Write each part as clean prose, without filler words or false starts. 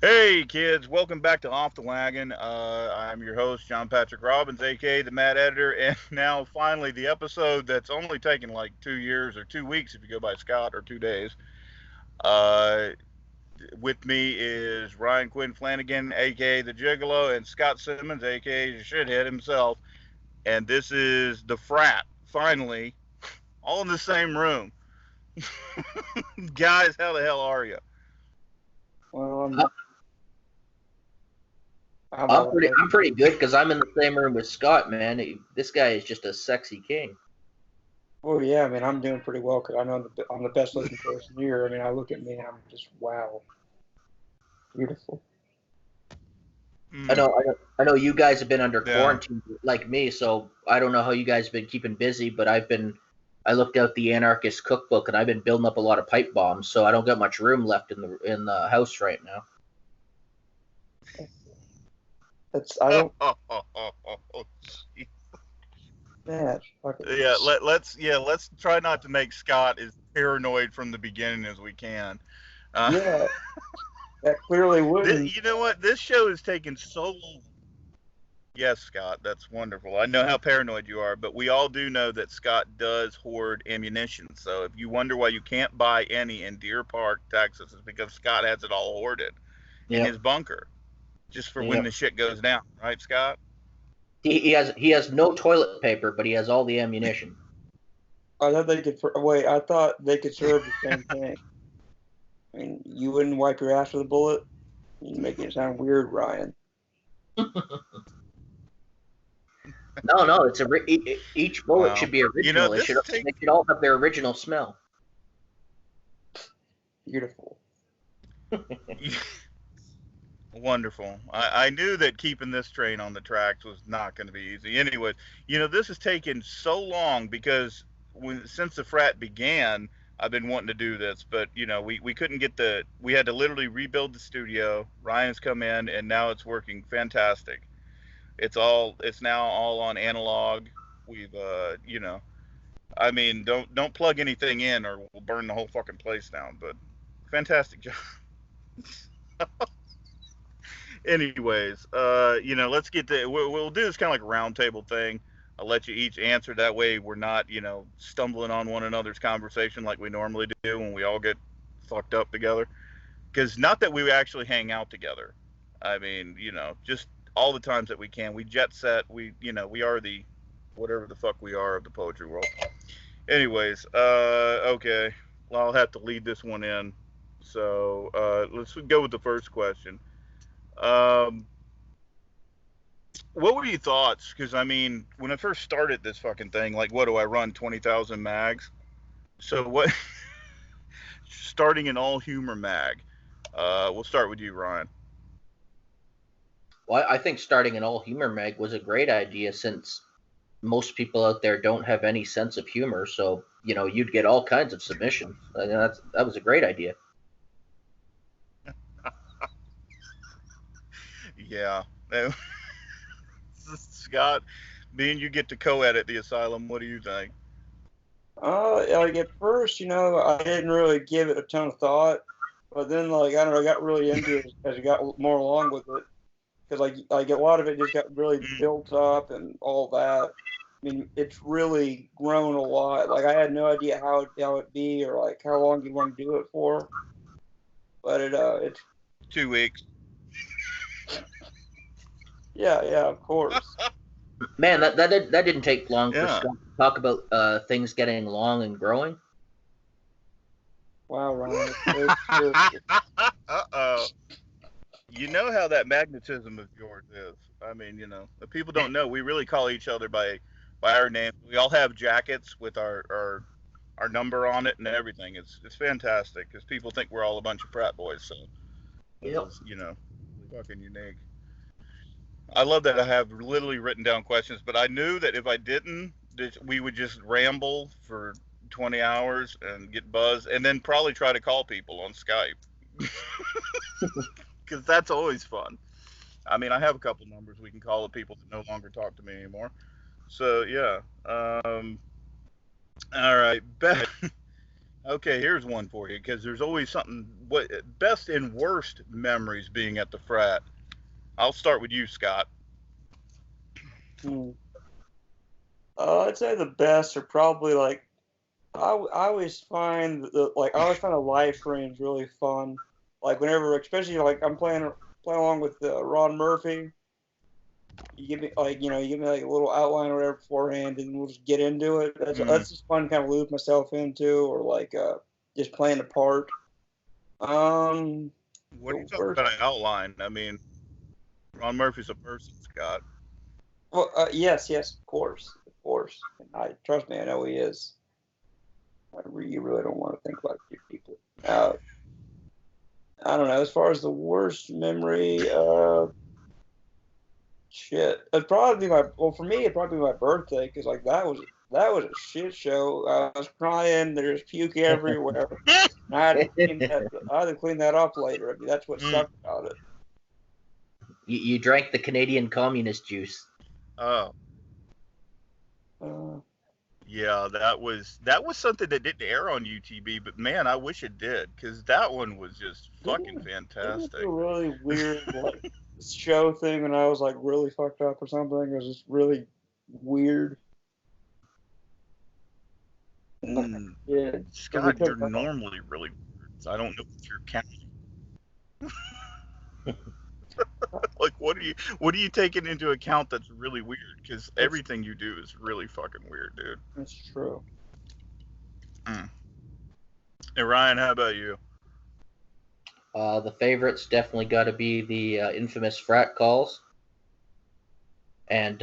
Hey kids, welcome back to Off The Wagon. I'm your host, John Patrick Robbins, aka the Mad Editor, and now finally the episode that's only taken like 2 years or 2 weeks if you go by Scott, or 2 days. Uh, with me is Ryan Quinn Flanagan, aka the Gigolo, and Scott Simmons, aka the Shithead himself. And this is the Frat, finally, all in the same room. Guys, how the hell are you? Well, I- I'm I'm all pretty right. I'm pretty good because I'm in the same room with Scott, man. This guy is just a sexy king. Well, yeah, I mean, I'm doing pretty well because I know I'm the best looking person here. I mean, I look at me and I'm just wow, beautiful. I Mm, know, I know, I know you guys have been under yeah. quarantine like me, so I don't know how you guys have been keeping busy, but I looked out the anarchist cookbook and I've been building up a lot of pipe bombs, so I don't got much room left in the house right now. That's I don't. Oh, Man, fucking let's try not to make Scott as paranoid from the beginning as we can. Uh, yeah, that clearly wouldn't. you know what? This show has taken so long. Yes, Scott, that's wonderful. I know how paranoid you are, but we all do know that Scott does hoard ammunition. So if you wonder why you can't buy any in Deer Park, Texas, it's because Scott has it all hoarded in his Yep, bunker, just for when yep. the shit goes down, right, Scott? He has no toilet paper, but he has all the ammunition. I thought they could. Wait, I thought they could serve the same thing. I mean, you wouldn't wipe your ass with a bullet. You're making it sound weird, Ryan. No, no, each bullet Wow. should be You know, original. this is They should all have their original smell. Beautiful. wonderful. I knew that keeping this train on the tracks was not going to be easy. Anyway, this has taken so long because since the frat began, I've been wanting to do this, but we couldn't get we had to literally rebuild the studio. Ryan's come in and now it's working fantastic. It's now all on analog. We've I mean, don't plug anything in or we'll burn the whole fucking place down, but fantastic job. Anyways, let's get to we'll do this kind of like a round table thing. I'll let you each answer. That way, we're not, stumbling on one another's conversation like we normally do when we all get fucked up together. Because not that we actually hang out together. I mean, just all the times that we can. We jet set. We are the whatever the fuck we are of the poetry world. Anyways, okay. Well, I'll have to lead this one in. So let's go with the first question. Um, what were your thoughts? Because I mean, when I first started this fucking thing, like, what do I run? 20,000 mags. So what? Starting an all humor mag. We'll start with you, Ryan. Well, I think starting an all humor mag was a great idea since most people out there don't have any sense of humor. So you'd get all kinds of submissions. That was a great idea. Yeah. Scott, being you get to co-edit the asylum, what do you think? Like at first, I didn't really give it a ton of thought, but then, like, I don't know, I got really into it as I got more along with it, because like a lot of it just got really Mm, built up and all that. I mean, it's really grown a lot. Like, I had no idea how it'd be or like how long you want to do it for, but it's 2 weeks. yeah, of course. Man, that didn't take long for Yeah. Scott to talk about things getting long and growing. Wow, Ryan, it's very spiritual. Uh-oh. You know how that magnetism of yours is. I mean, the people don't know. We really call each other by our names. We all have jackets with our number on it and everything. It's fantastic because people think we're all a bunch of frat boys. So this Yep. is really fucking unique. I love that I have literally written down questions, but I knew that if I didn't, that we would just ramble for 20 hours and get buzzed, and then probably try to call people on Skype because that's always fun. I mean, I have a couple numbers we can call of people that no longer talk to me anymore. So yeah. All right, Okay, here's one for you because there's always something. What best and worst memories being at the frat? I'll start with you, Scott. Hmm. I'd say the best are probably like I always find I always find the live streams really fun. Like whenever, especially like I'm playing along with Ron Murphy. You give me you give me like a little outline or whatever beforehand, and we'll just get into it. Mm. That's just fun, to kind of loop myself into, or like just playing a part. Um, What are you the talking worst. about? An outline? I mean, Ron Murphy's a person, Scott. Well, yes, yes, of course. And I trust me, I know he is. You really don't want to think about your people. I don't know. As far as the worst memory, shit, it'd probably be for me, it'd probably be my birthday because like that was a shit show. I was crying. There's puke everywhere. And I had to clean that up later. I mean, that's what Mm. sucked about it. You drank the Canadian communist juice. Oh, Uh, yeah, that was something that didn't air on UTB, but man, I wish it did because that one was just fucking they went through fantastic. a really weird like show thing when I was like really fucked up or something. It was just really weird. Mm. Yeah, because they Scott, you're took that off. normally really weird. So I don't know if you're counting. Like, what are you taking into account that's really weird? Because It's everything you do is really fucking weird, dude. it's true. Mm. Hey, Ryan, how about you? The favorites definitely got to be the infamous frat calls, and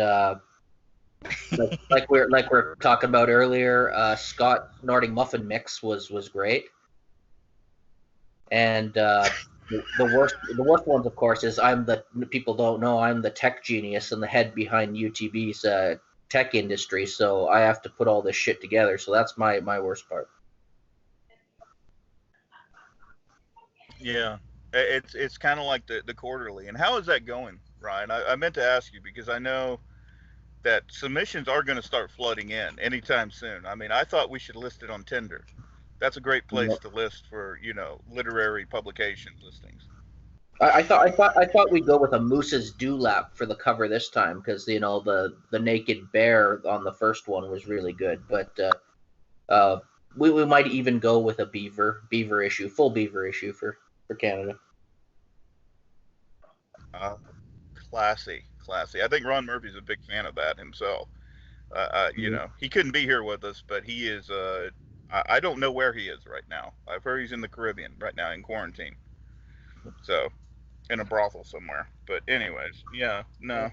like we're talking about earlier, Scott snorting muffin mix was great, and the worst ones, of course, is people don't know I'm the tech genius and the head behind UTB's tech industry, so I have to put all this shit together. So that's my worst part. Yeah, it's kind of like the quarterly. And how is that going, Ryan? I meant to ask you because I know that submissions are going to start flooding in anytime soon. I mean, I thought we should list it on Tinder. That's a great place to list for literary publication listings. I thought we'd go with a moose's dewlap for the cover this time because the naked bear on the first one was really good, but we might even go with a beaver issue, full beaver issue for Canada. Uh, Classy, classy. I think Ron Murphy's a big fan of that himself. Mhm. He couldn't be here with us, but he is. I don't know where he is right now. I've heard he's in the Caribbean right now in quarantine. So in a brothel somewhere. But anyways, yeah, no,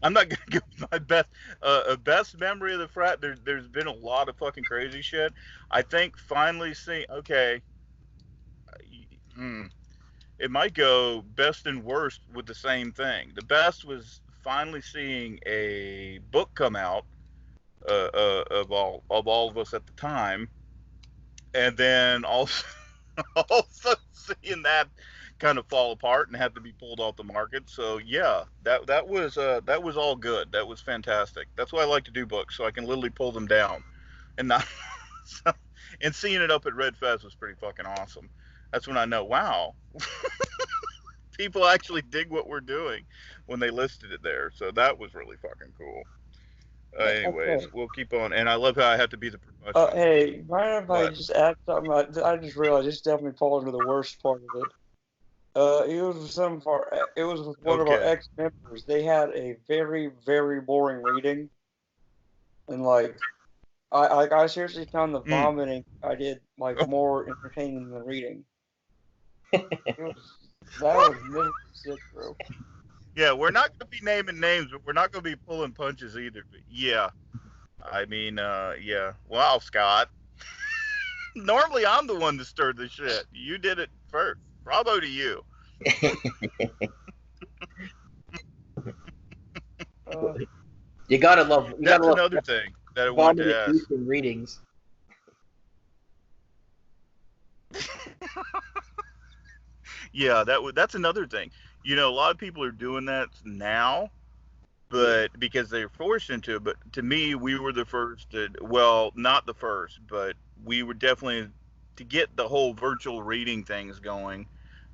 I'm not gonna give my best memory of the frat. There's been a lot of fucking crazy shit. I think finally seeing okay, hmm, it might go best and worst with the same thing. The best was finally seeing a book come out of all of us at the time, and then also also seeing that kind of fall apart and had to be pulled off the market. So yeah, that was all good. That was fantastic. That's why I like to do books, so I can literally pull them down and not. So, and seeing it up at Red Fest was pretty fucking awesome. That's when I know, wow, people actually dig what we're doing when they listed it there. So that was really fucking cool. Anyways, Okay. we'll keep on. And I love how I have to be the professional. Hey, mind if I What? just add something? I just realized this definitely falls into the worst part of it. It was with it was with one of our Okay. ex members. They had a very, very boring reading, and like I seriously found the Mm. vomiting I did like more entertaining than reading. It was that was miserable to sit through. Yeah, we're not going to be naming names, but we're not going to be pulling punches either. But yeah, I mean, yeah. Wow, Scott. Normally, I'm the one that stirred the shit. You did it first. Bravo to you. Uh, you gotta That's love another thing that I wanted to ask. vomit-inducing readings. Yeah, that's another thing. A lot of people are doing that now, yeah. but because they're forced into it. But to me, we were the first. Well, not the first, but we were definitely, to get the whole virtual reading things going,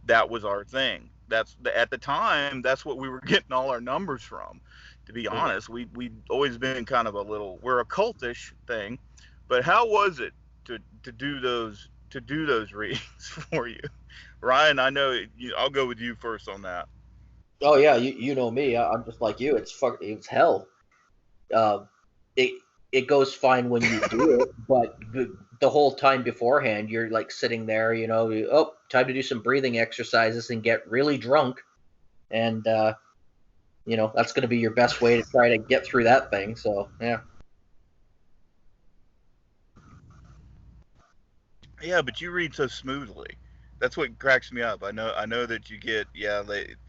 that was our thing. That's at the time, that's what we were getting all our numbers from. To be honest, we always been kind of a little, we're a cultish thing. But how was it to do those readings for you, Ryan? I know I'll go with you first on that. Oh yeah, you know me. I'm just like you. It's hell. Uh, it it goes fine when you do it, but the whole time beforehand, you're like sitting there. Oh, time to do some breathing exercises and get really drunk, and that's going to be your best way to try to get through that thing. So yeah. Yeah, but you read so smoothly. That's what cracks me up. I know that you get,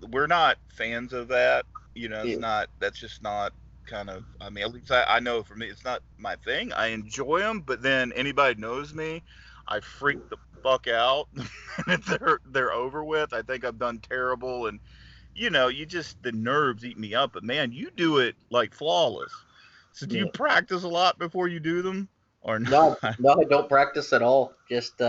we're not fans of that. It's Yeah. not, that's just not kind of, I mean, at least I know for me, it's not my thing. I enjoy them, but then anybody knows me, I freak the fuck out. And they're over with. I think I've done terrible, and you just, the nerves eat me up. But man, you do it like flawless. So do you Yeah. practice a lot before you do them, or No, not? no, I don't practice at all. Just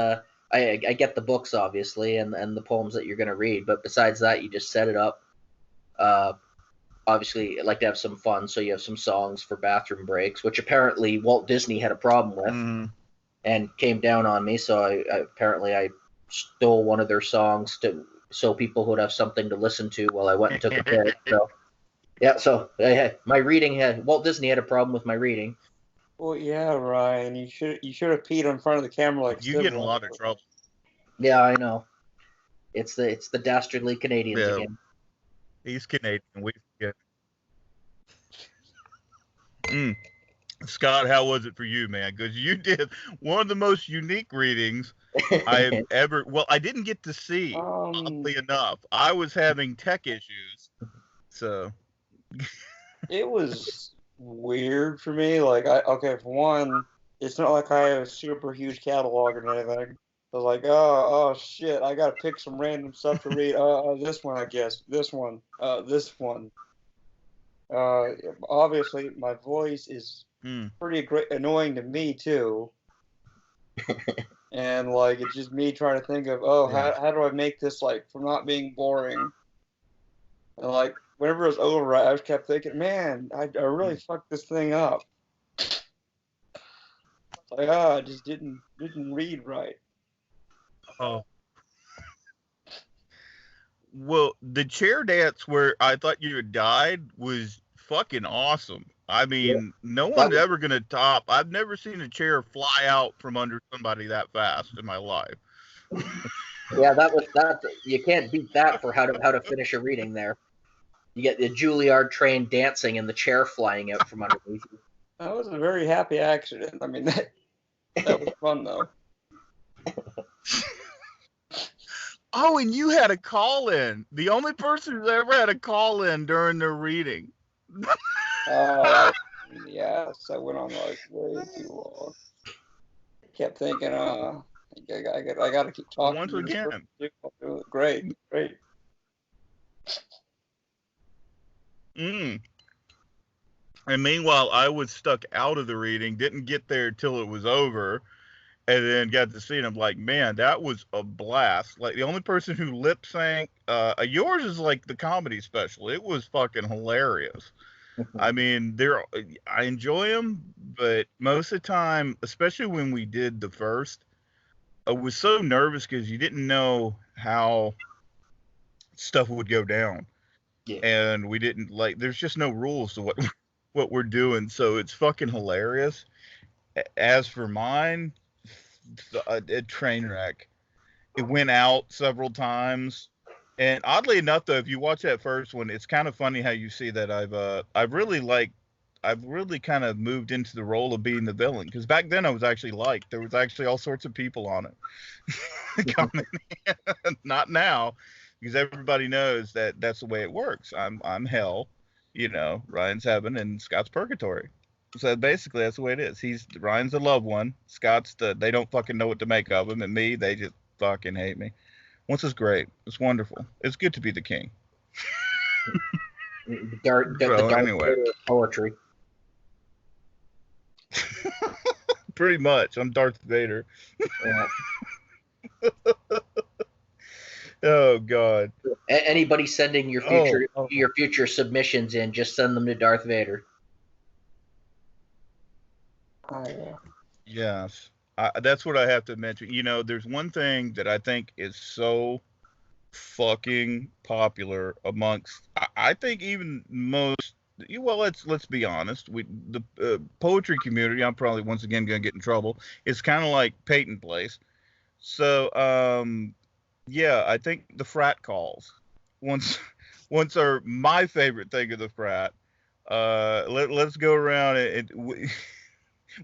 I get the books obviously and the poems that you're gonna read, but besides that, you just set it up. Uh, Obviously, I like to have some fun, so you have some songs for bathroom breaks, which apparently Walt Disney had a problem with Mm. and came down on me. So I stole one of their songs so people would have something to listen to while I went and took a piss. So yeah, so my reading had Walt Disney had a problem with my reading. Well, yeah, Ryan, you should have peed in front of the camera like You get in a Civil. lot of trouble. Yeah, I know. It's the dastardly Canadians Yeah, again. he's Canadian. We forget. Mm. Scott, how was it for you, man? Because you did one of the most unique readings I've ever. Well, I didn't get to see. Oddly enough, I was having tech issues, so It was weird for me. Like, okay, for one, it's not like I have a super huge catalog or anything. I was like, oh shit, I gotta pick some random stuff to read. This one, I guess. This one. This one. Uh, Obviously, my voice is pretty annoying to me too. And like, it's just me trying to think of, yeah. how do I make this like from not being boring? And like, whenever it was over, I just kept thinking, man, I really fucked this thing up. Like, I just didn't read right. Oh, well, the chair dance where I thought you had died was fucking awesome. I Yeah, mean, no that one's was ever gonna top. I've never seen a chair fly out from under somebody that fast in my life. yeah, that. You can't beat that for how to finish a reading there. You get the Juilliard train dancing and the chair flying out from underneath you. That was a very happy accident. I mean, that was fun though. Oh, and you had a call in. The only person who's ever had a call in during their reading. Yes, I went on like way too long. Kept thinking, I got to keep talking. Once To this again. person. Great. Mm. And meanwhile, I was stuck out of the reading, didn't get there till it was over, and then got to see it. I'm like, man, that was a blast. Like, the only person who lip sync, yours is like the comedy special. It was fucking hilarious. I mean, I enjoy them, but most of the time, especially when we did the first, I was so nervous because you didn't know how stuff would go down. Yeah. And we didn't like, there's just no rules to what we're doing, so it's fucking hilarious. As for mine, a train wreck. It went out several times, and oddly enough, though, if you watch that first one, it's kind of funny how you see that I've really kind of moved into the role of being the villain, because back then I was actually liked. There was actually all sorts of people on it. Coming in. Not now, because everybody knows that that's the way it works. I'm hell, Ryan's heaven, and Scott's purgatory. So basically, that's the way it is. Ryan's the loved one. Scott's they don't fucking know what to make of him, and me, they just fucking hate me. Once is great. It's wonderful. It's good to be the king. The dark So anyway, poetry. Pretty much. I'm Darth Vader. Yeah. Oh God. Anybody sending your future submissions in, just send them to Darth Vader. Oh, yeah. Yes. That's what I have to mention. You know, there's one thing that I think is so fucking popular amongst, I think even most, well, let's be honest, the poetry community, I'm probably once again going to get in trouble, it's kind of like Peyton Place. So yeah, I think the frat calls once once are my favorite thing of the frat. Let's go around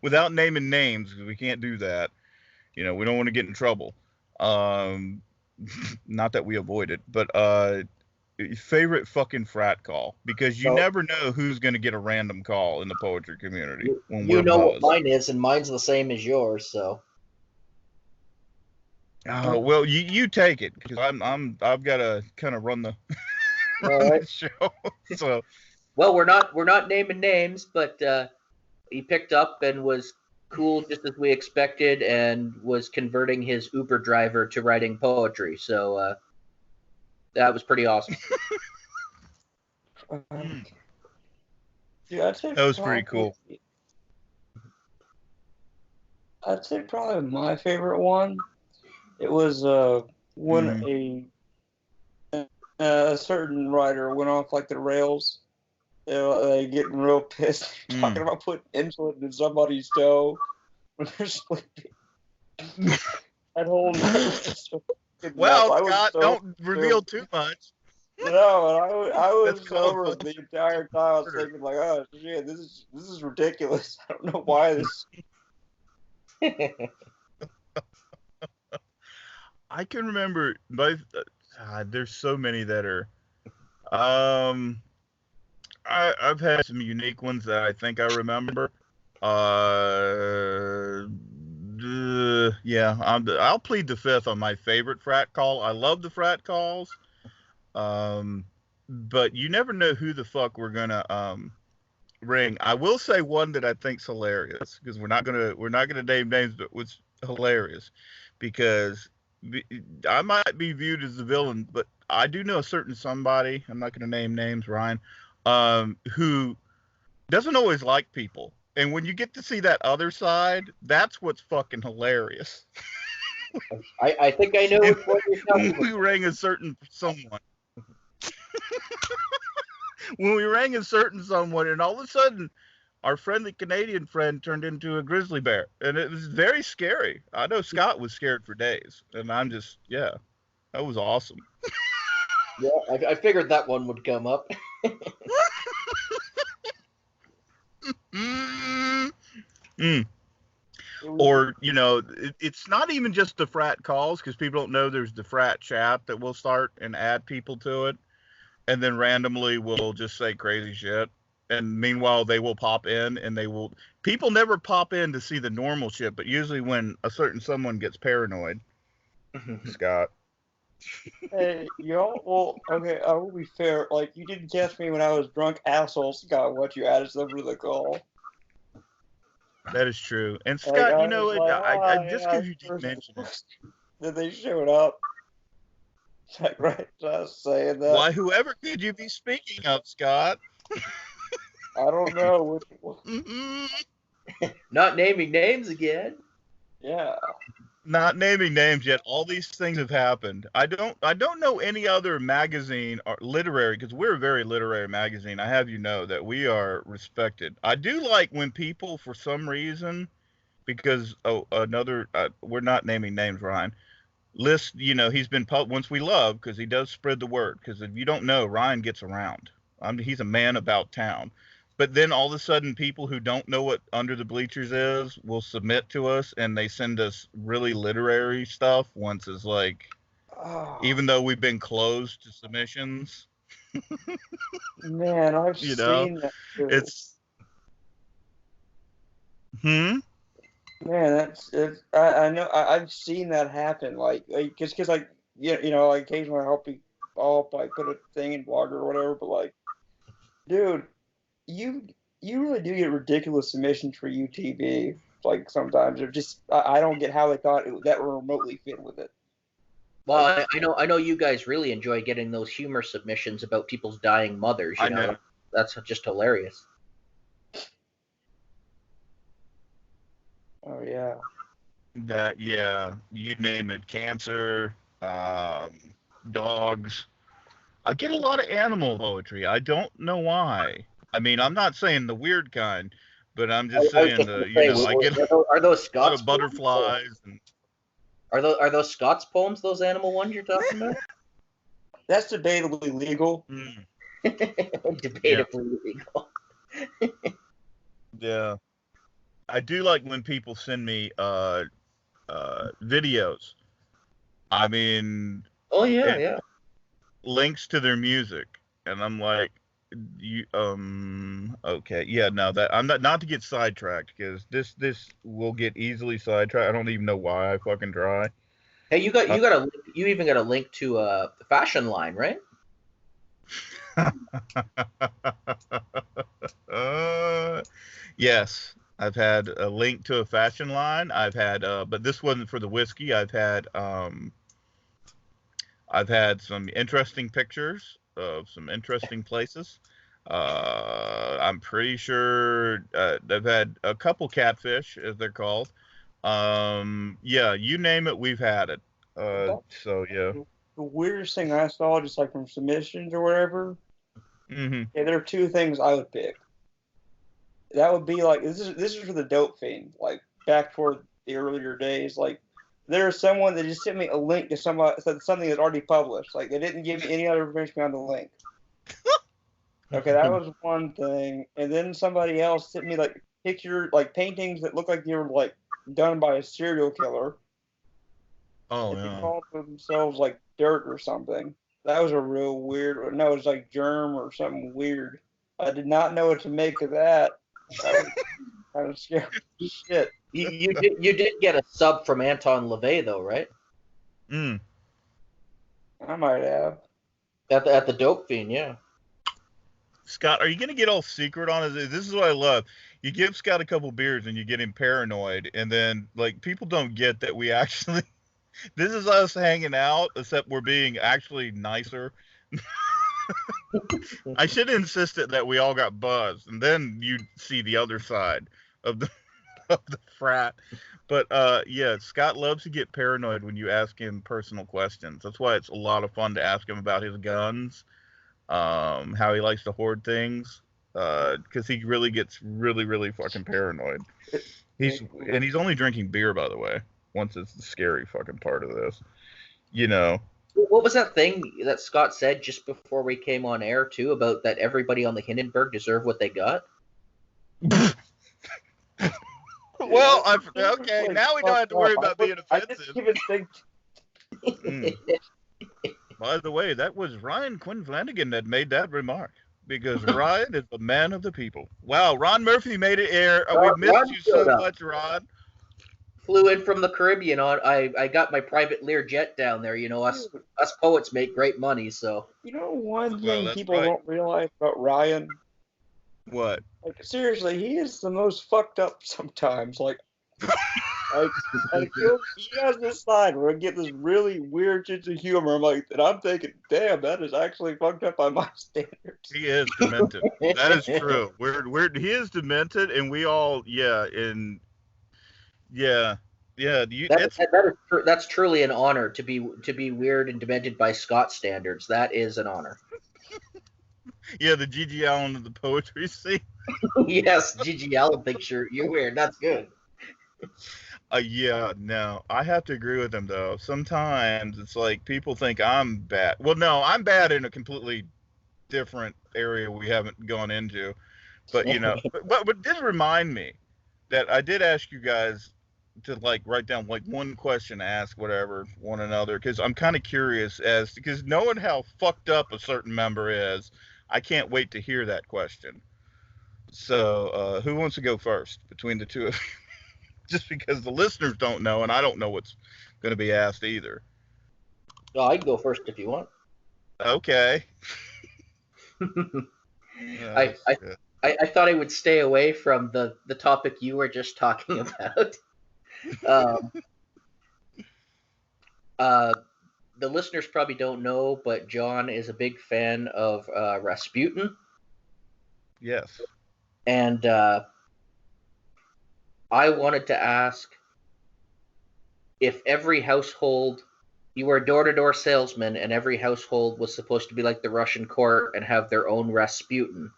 without naming names, because we can't do that. You know, we don't want to get in trouble. Um, not that we avoid it, but favorite fucking frat call, because you So- never know who's going to get a random call in the poetry community when You we're know what buzzed. mine is, and mine's the same as yours. So Oh, well, you take it, because I've got to kind of run the, all right. the show. So Well, we're not naming names, but he picked up and was cool just as we expected, and was converting his Uber driver to writing poetry. So that was pretty awesome. Dude, I'd say that was pretty cool. I'd say probably my favorite one. It was when a certain writer went off like the rails. They getting real pissed, talking about putting insulin in somebody's toe when they're sleeping. That whole night was so fucking Well, nuts. Scott, don't reveal too much. No, and I was That's called sober the entire time. I was thinking like, oh shit, this is ridiculous. I don't know why this. I can remember both. There's so many that are. I've had some unique ones that I think I remember. Yeah, I'll plead the fifth on my favorite frat call. I love the frat calls. But you never know who the fuck we're gonna ring. I will say one that I think's hilarious, because we're not gonna name names, but was hilarious because I might be viewed as the villain, but I do know a certain somebody. I'm not gonna name names, Ryan, who doesn't always like people. And when you get to see that other side, that's what's fucking hilarious. I think I know which one you're talking about. We rang a certain someone. When we rang a certain someone, and all of a sudden, our friendly Canadian friend turned into a grizzly bear, and it was very scary. I know Scott was scared for days, and I'm just, yeah, that was awesome. Yeah, I figured that one would come up. Or, you know, it's not even just the frat calls, because people don't know there's the frat chat that will start and add people to it, and then randomly we'll just say crazy shit. And meanwhile, they will pop in, and people never pop in to see the normal shit, but usually when a certain someone gets paranoid, Scott. Hey, y'all. Well, okay. I will be fair. Like, you didn't catch me when I was drunk, asshole. Scott, what you added stuff to the call. That is true. And Like, Scott, I you know, was like, I just because you didn't mention it. Then they showed up. Like, right, just saying that. Why, whoever could you be speaking of, Scott? I don't know which one. Not naming names again. Yeah. Not naming names yet. All these things have happened. I don't know any other magazine or literary, because we're a very literary magazine. I have you know that we are respected. I do like when people, for some reason, because we're not naming names, Ryan. List, you know, he's been once we love, because he does spread the word. Because if you don't know, Ryan gets around. He's a man about town. But then all of a sudden, people who don't know what Under the Bleachers is will submit to us, and they send us really literary stuff. Once is like, even though we've been closed to submissions. Man, I've seen that too. It's. Man, I know I've seen that happen. Like because like you know, like occasionally I'll like put a thing in Blogger or whatever. But like, dude, you really do get ridiculous submissions for UTB. like sometimes. It just I don't get how they thought that would remotely fit with it. Well, I know you guys really enjoy getting those humor submissions about people's dying mothers. You I know. That's just hilarious. Oh yeah. That, yeah, you name it, cancer, dogs. I get a lot of animal poetry. I don't know why. I mean, I'm not saying the weird kind, but I'm just I was saying just gonna say, I get are those a lot Scots of poems? butterflies. And Are those Scots poems? Those animal ones you're talking about? That's debatably legal. Debatably legal. Yeah, I do like when people send me videos. I mean, Oh yeah, it yeah. links to their music, and I'm like, you okay, yeah, no, that I'm not to get sidetracked, because this will get easily sidetracked. I don't even know why I fucking try. Hey, you even got a link to the fashion line, right? Yes, I've had a link to a fashion line. I've had, but this wasn't for the whiskey. I've had some interesting pictures of some interesting places. I'm pretty sure I've had a couple catfish, as they're called. Yeah, you name it, we've had it. So yeah. The weirdest thing I saw, just like from submissions or whatever, Hmm. yeah, there are two things I would pick. That would be like this is for the dope fiend, like back toward the earlier days. Like there's someone that just sent me a link to something that's already published. Like they didn't give me any other information beyond the link. Okay, that was one thing. And then somebody else sent me like paintings that look like they were like done by a serial killer. Oh And they yeah. called themselves like dirt or something. That was a real weird. No, it was like germ or something weird. I did not know what to make of that. That was kind of scary. Shit. You did get a sub from Anton LaVey though, right? Mm. I might have. At the Dope Fiend, yeah. Scott, are you gonna get all secret on it? This is what I love. You give Scott a couple beers and you get him paranoid, and then like people don't get that we actually this is us hanging out, except we're being actually nicer. I should have insisted that we all got buzzed, and then you see the other side of the of the frat. But yeah, Scott loves to get paranoid when you ask him personal questions. That's why it's a lot of fun to ask him about his guns, how he likes to hoard things, because he really gets really fucking paranoid. He's only drinking beer, by the way. Once it's the scary fucking part of this, you know. What was that thing that Scott said just before we came on air too about that everybody on the Hindenburg deserved what they got? Well, okay. Now we don't have to worry about being I didn't offensive. even think. By the way, that was Quinn Flanagan that made that remark, because Ryan is a man of the people. Wow, Ron Murphy made it air. We missed Ron you so showed up. much, Ron. Flew in from the Caribbean. I got my private Lear jet down there. You know, us poets make great money, so. You know, one Well, thing that's people right. don't realize about Ryan. What? Like seriously, he is the most fucked up sometimes. Like he has this side where I get this really weird sense of humor. I'm like, and I'm thinking, damn, that is actually fucked up by my standards. He is demented. That is true. He is demented, and we all, yeah, and yeah. That's truly an honor to be weird and demented by Scott standards. That is an honor. Yeah, the G.G. Allen of the poetry scene. Yes, G.G. Allen thinks you're weird. That's good. Yeah, no, I have to agree with him though. Sometimes it's like people think I'm bad. Well, no, I'm bad in a completely different area we haven't gone into. But you know, but did remind me that I did ask you guys to like write down like one question to ask whatever one another, because I'm kind of curious because knowing how fucked up a certain member is, I can't wait to hear that question. So who wants to go first between the two of you? Just because the listeners don't know, and I don't know what's going to be asked either. Oh, I can go first if you want. Okay. I I thought I would stay away from the topic you were just talking about. Um, the listeners probably don't know, but John is a big fan of Rasputin. Yes. And I wanted to ask if every household, you were a door-to-door salesman, and every household was supposed to be like the Russian court and have their own Rasputin.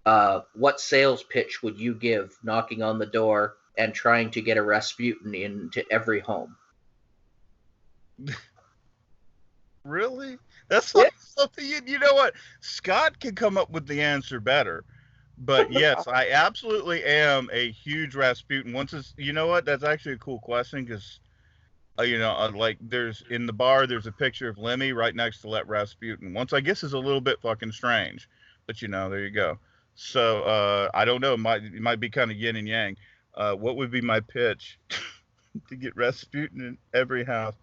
What sales pitch would you give knocking on the door and trying to get a Rasputin into every home? Really? That's like something you know what? Scott can come up with the answer better. But yes, I absolutely am a huge Rasputin. Once it's, you know what? That's actually a cool question because, like there's in the bar, there's a picture of Lemmy right next to Let Rasputin. Once I guess is a little bit fucking strange, but there you go. So I don't know. It might be kind of yin and yang. What would be my pitch to get Rasputin in every house?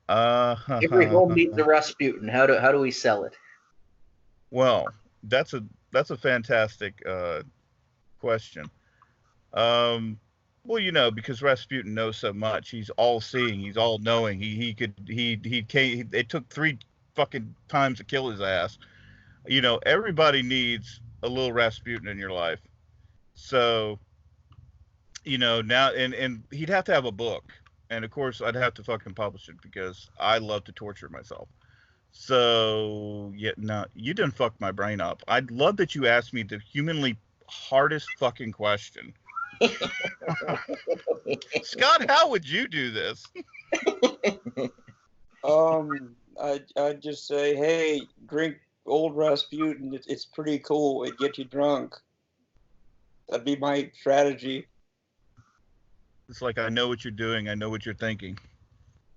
Every home needs a Rasputin. How do we sell it? Well, that's a fantastic question. Well, because Rasputin knows so much. He's all seeing. He's all knowing. It took 3 fucking times to kill his ass. Everybody needs a little Rasputin in your life. So, now and he'd have to have a book. And of course, I'd have to fucking publish it because I love to torture myself. So, yeah, no, you didn't fuck my brain up. I'd love that you asked me the humanly hardest fucking question. Scott, how would you do this? I'd just say, hey, drink old Rasputin. It's pretty cool. It gets you drunk. That'd be my strategy. It's like, I know what you're doing. I know what you're thinking.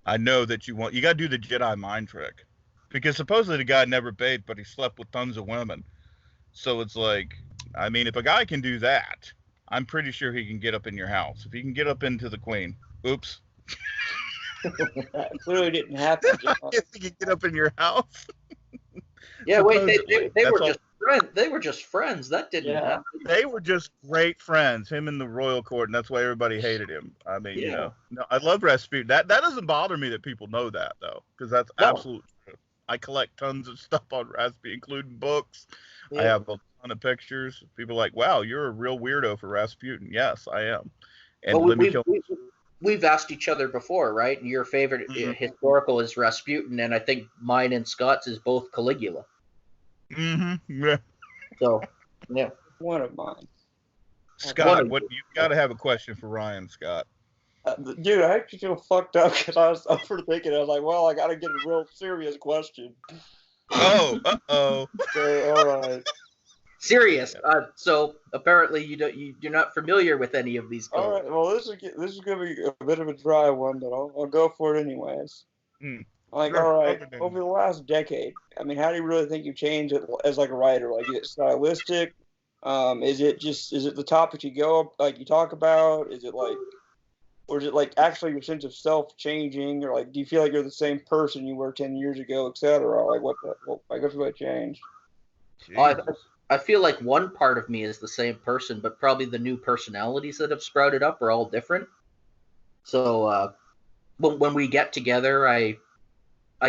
I know that you got to do the Jedi mind trick. Because supposedly the guy never bathed, but he slept with tons of women. So it's like, I mean, if a guy can do that, I'm pretty sure he can get up in your house. If he can get up into the Queen. Oops. That clearly didn't happen. If he can get up in your house. Yeah, wait, they were just friends. They were just friends. That didn't happen. They were just great friends, him and the royal court, and that's why everybody hated him. I mean, no, I love Rasputin. That doesn't bother me that people know that, though, because that's absolutely true. I collect tons of stuff on Rasputin, including books. Yeah. I have a ton of pictures. People are like, wow, you're a real weirdo for Rasputin. Yes, I am. And we've asked each other before, right? Your favorite historical is Rasputin, and I think mine and Scott's is both Caligula. Mm-hmm. Yeah. So, yeah. One of mine. Scott, you've got to have a question for Ryan, Scott. Dude, I actually feel fucked up because I was overthinking. I was like, well, I got to get a real serious question. Oh, uh-oh. So, all right. Serious. So apparently you're not familiar with any of these codes. All right. Well, this is going to be a bit of a dry one, but I'll go for it anyways. All right. Over the last decade, I mean, how do you really think you changed it as like a writer? Like, is it stylistic? Is it the topic you talk about? Is it like, or is it like actually your sense of self changing, or like, do you feel like you're the same person you were 10 years ago, etc.? Like, I guess what changed? I feel like one part of me is the same person, but probably the new personalities that have sprouted up are all different. So when we get together, I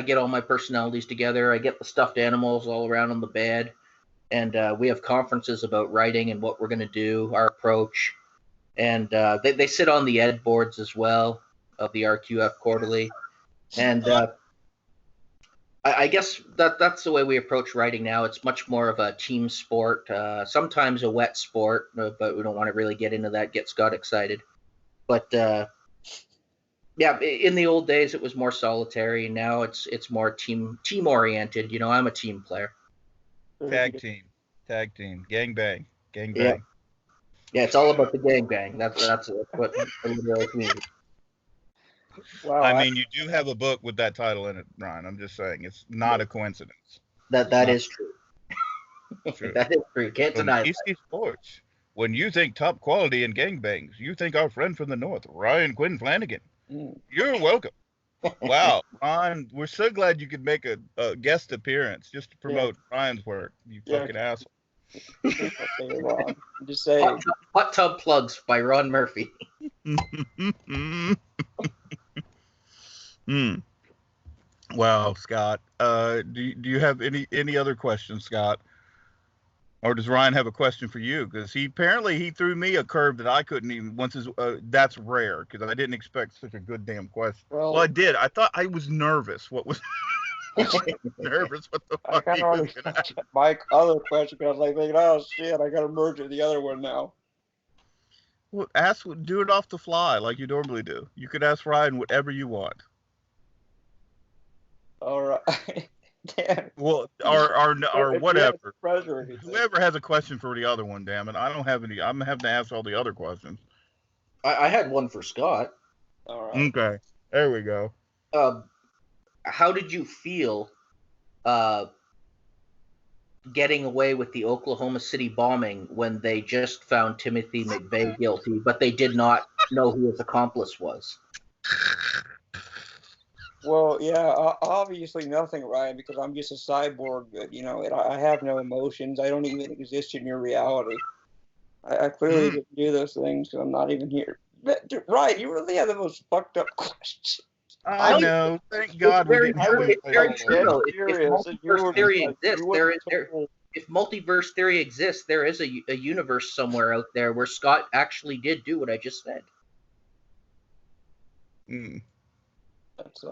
get all my personalities together. I get the stuffed animals all around on the bed, and we have conferences about writing and what we're going to do, our approach. And they sit on the ed boards as well of the RQF Quarterly. And I guess that's the way we approach writing now. It's much more of a team sport, sometimes a wet sport, but we don't want to really get into that, get Scott excited. But yeah, in the old days it was more solitary. Now it's more team oriented. I'm a team player. Tag team, gang bang. Yeah, it's all about the gangbang. That's what it really means. Wow, I mean, you do have a book with that title in it, Ryan. I'm just saying, it's not a coincidence. That is true. That is true. Can't deny that. EC Sports. When you think top quality in gangbangs, you think our friend from the north, Ryan Quinn Flanagan. You're welcome. Wow, Ryan, we're so glad you could make a guest appearance just to promote Ryan's work. You fucking asshole. Okay, Ron. I'm just saying. Hot Tub Plugs by Ron Murphy. Wow, Scott. Do you have any other questions, Scott? Or does Ryan have a question for you? Because he threw me a curve that I couldn't even. That's rare because I didn't expect such a good damn question. Well, I did. I thought I was nervous. What was nervous? What the fuck? I kind of already my other question because I was like, thinking, oh shit, I got to merge with the other one now. Well, do it off the fly like you normally do. You could ask Ryan whatever you want. All right. Damn. Well, or whatever. Whoever has a question for the other one, damn it. I don't have any. I'm having to ask all the other questions. I had one for Scott. All right. Okay. There we go. How did you feel getting away with the Oklahoma City bombing when they just found Timothy McVeigh guilty, but they did not know who his accomplice was? Well, yeah, obviously nothing, Ryan, because I'm just a cyborg. And I have no emotions. I don't even exist in your reality. I clearly didn't do those things, so I'm not even here. Ryan, you really have the most fucked up questions. I know. Thank God we didn't have It's very true. If multiverse theory exists, there is a universe somewhere out there where Scott actually did do what I just said. That's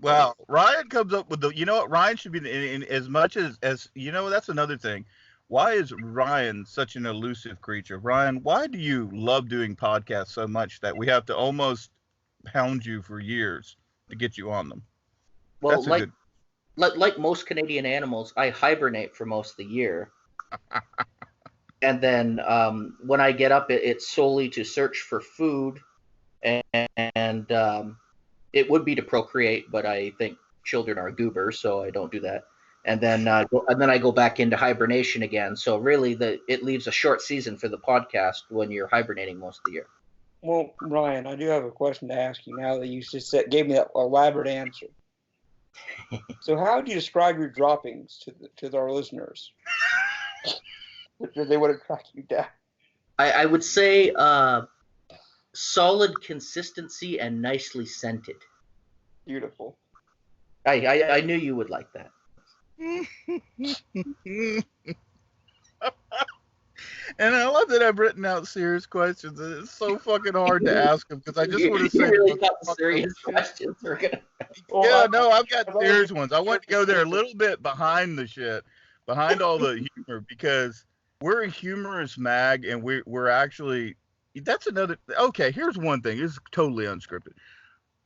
well, Ryan comes up with what Ryan should be in as much as that's another thing. Why is Ryan such an elusive creature? Ryan, why do you love doing podcasts so much that we have to almost hound you for years to get you on them? Well, like most Canadian animals, I hibernate for most of the year. And then when I get up, it's solely to search for food and it would be to procreate, but I think children are goobers, so I don't do that. And then I go back into hibernation again. So really, it leaves a short season for the podcast when you're hibernating most of the year. Well, Ryan, I do have a question to ask you now that you just gave me that elaborate answer. So how would you describe your droppings to our listeners? They would have tracked you down. I would say solid consistency and nicely scented. Beautiful. I knew you would like that. And I love that I've written out serious questions. It's so fucking hard to ask them because I just want to say. You really got serious questions. I've got serious ones. I want to go there a little bit behind the shit, behind all the humor, because we're a humorous mag, and we're actually. That's another. Okay, here's one thing. It's totally unscripted.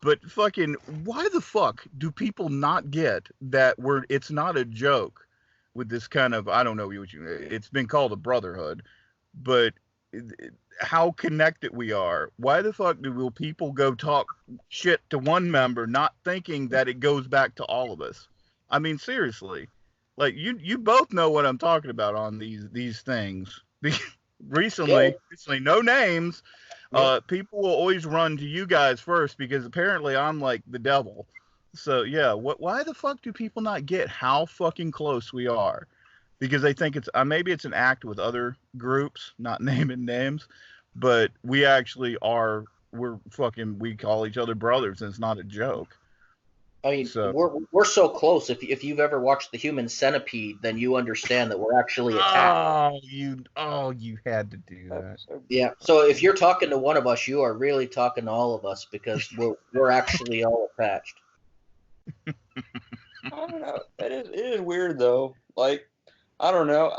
But fucking, why the fuck do people not get that it's not a joke with this kind of, I don't know, it's been called a brotherhood, but how connected we are. Why the fuck will people go talk shit to one member not thinking that it goes back to all of us? I mean, seriously. Like, you both know what I'm talking about on these things. Recently, no names. People will always run to you guys first because apparently I'm like the devil. So yeah, why the fuck do people not get how fucking close we are? Because they think it's maybe it's an act with other groups, not naming names, but we actually are. We call each other brothers, and it's not a joke. I mean, we're so close. If you've ever watched The Human Centipede, then you understand that we're actually attached. You had to do that. Yeah. So if you're talking to one of us, you are really talking to all of us because we're actually all attached. I don't know. It is weird though. Like, I don't know.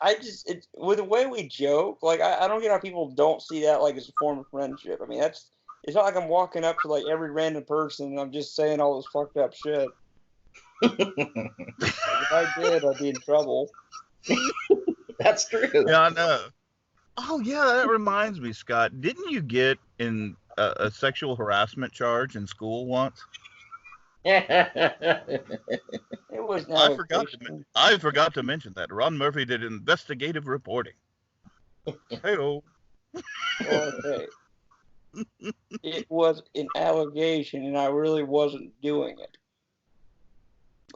I just with the way we joke, like I don't get how people don't see that like as a form of friendship. I mean, it's not like I'm walking up to like every random person and I'm just saying all this fucked up shit. If I did, I'd be in trouble. That's true. Yeah, I know. Oh yeah, that reminds me, Scott. Didn't you get in a sexual harassment charge in school once? It was. I forgot to mention that Ron Murphy did investigative reporting. Hey-o. Okay. It was an allegation, and I really wasn't doing it.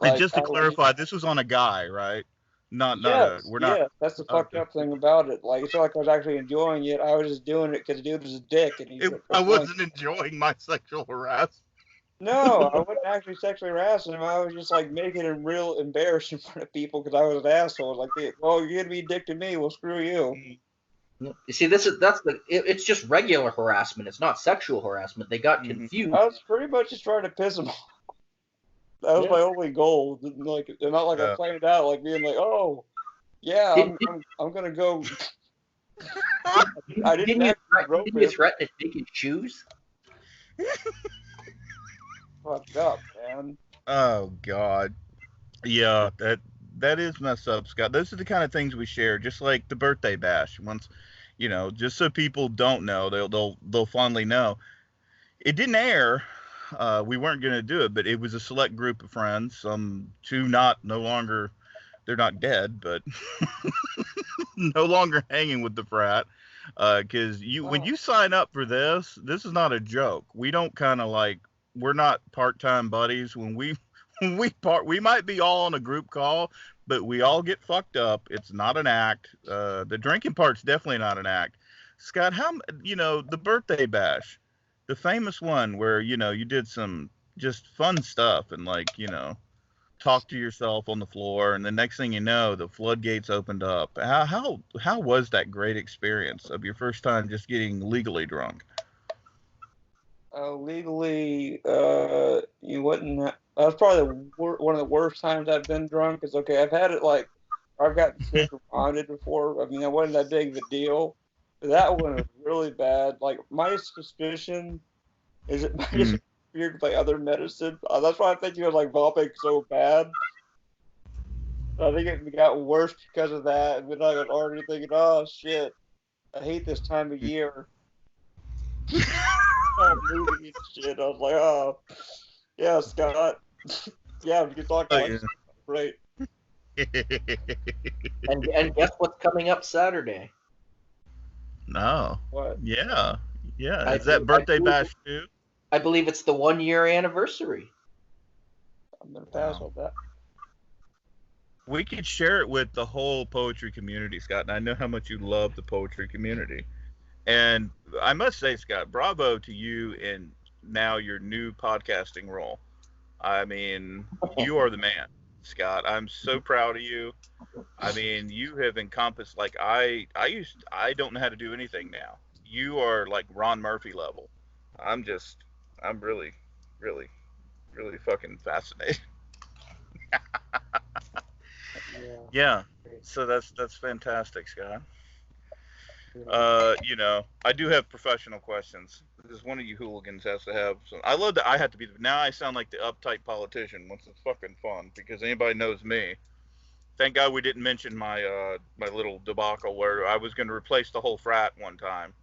And just to clarify, this was on a guy, right? Yes, We're not. yeah, that's the fucked Okay. up thing about it. Like, it's not like I was actually enjoying it. I was just doing it because the dude was a dick and he's like, I annoying. wasn't enjoying my sexual harassment. No, I wasn't actually sexually harassing him. I was just like making him real embarrassed in front of people because I was an asshole. I was like, well, you're gonna be a dick to me. Well, screw you. You see, it's just regular harassment. It's not sexual harassment. They got confused. I was pretty much just trying to piss him off. That was my only goal. Like, and not like I planned it out, like being like, oh, yeah, I'm gonna go. I didn't you threaten to take his shoes? Fucked up, man. Oh God. Yeah, that is messed up, Scott. Those are the kind of things we share, just like the birthday bash. Once, just so people don't know, they'll fondly know. It didn't air. We weren't going to do it, but it was a select group of friends. Two no longer, they're not dead, but no longer hanging with the frat. Because when you sign up for this is not a joke. We don't we're not part-time buddies. When we we might be all on a group call, but we all get fucked up. It's not an act. The drinking part's definitely not an act. Scott, the birthday bash, the famous one where, you did some just fun stuff and talk to yourself on the floor, and the next thing you know, the floodgates opened up. How was that great experience of your first time just getting legally drunk? Legally, you wouldn't. That was probably one of the worst times I've been drunk. Cause okay, I've had it I've gotten sick or bonded before. I mean, it wasn't that big of a deal. But that one was really bad. Like, my suspicion is it might have interfered with other medicine. That's why I think he was vomiting so bad. I think it got worse because of that. And then I was already thinking, oh shit, I hate this time of year. Moving and shit. I was like, oh, yeah, Scott. Yeah, we can talk about it. Right. And guess what's coming up Saturday? No. What? Yeah. Yeah. Is that birthday bash too? I believe it's the 1 year anniversary. I'm going to pass on that. We could share it with the whole poetry community, Scott. And I know how much you love the poetry community. And I must say, Scott, bravo to you in now your new podcasting role. I mean, you are the man, Scott. I'm so proud of you. I mean, you have encompassed I don't know how to do anything now. You are like Ron Murphy level. I'm really, really, really fucking fascinated. Yeah. So that's fantastic, Scott. I do have professional questions. Because one of you hooligans has to have some. I love that I have to be. Now I sound like the uptight politician once it's fucking fun because anybody knows me. Thank God we didn't mention my my little debacle where I was going to replace the whole frat one time.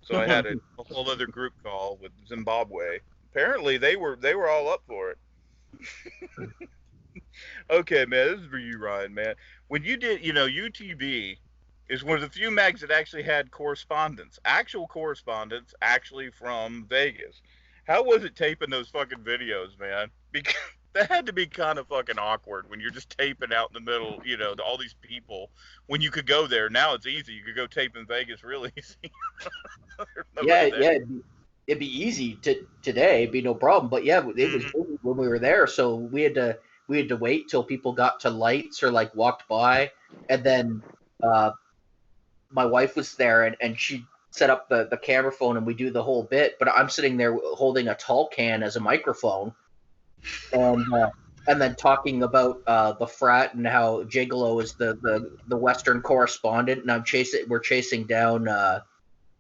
So I had a whole other group call with Zimbabwe. Apparently they were all up for it. Okay, man, this is for you, Ryan, man. When you did, UTV is one of the few mags that actually had actual correspondence, actually from Vegas. How was it taping those fucking videos, man? Because that had to be kind of fucking awkward when you're just taping out in the middle, to all these people. When you could go there, now it's easy. You could go tape in Vegas real easy. It'd be easy today. It'd be no problem. But yeah, it was when we were there, so we had to wait till people got to lights or walked by, and then my wife was there and she set up the camera phone and we do the whole bit, but I'm sitting there holding a tall can as a microphone and then talking about the frat and how Gigolo is the Western correspondent, and we're chasing down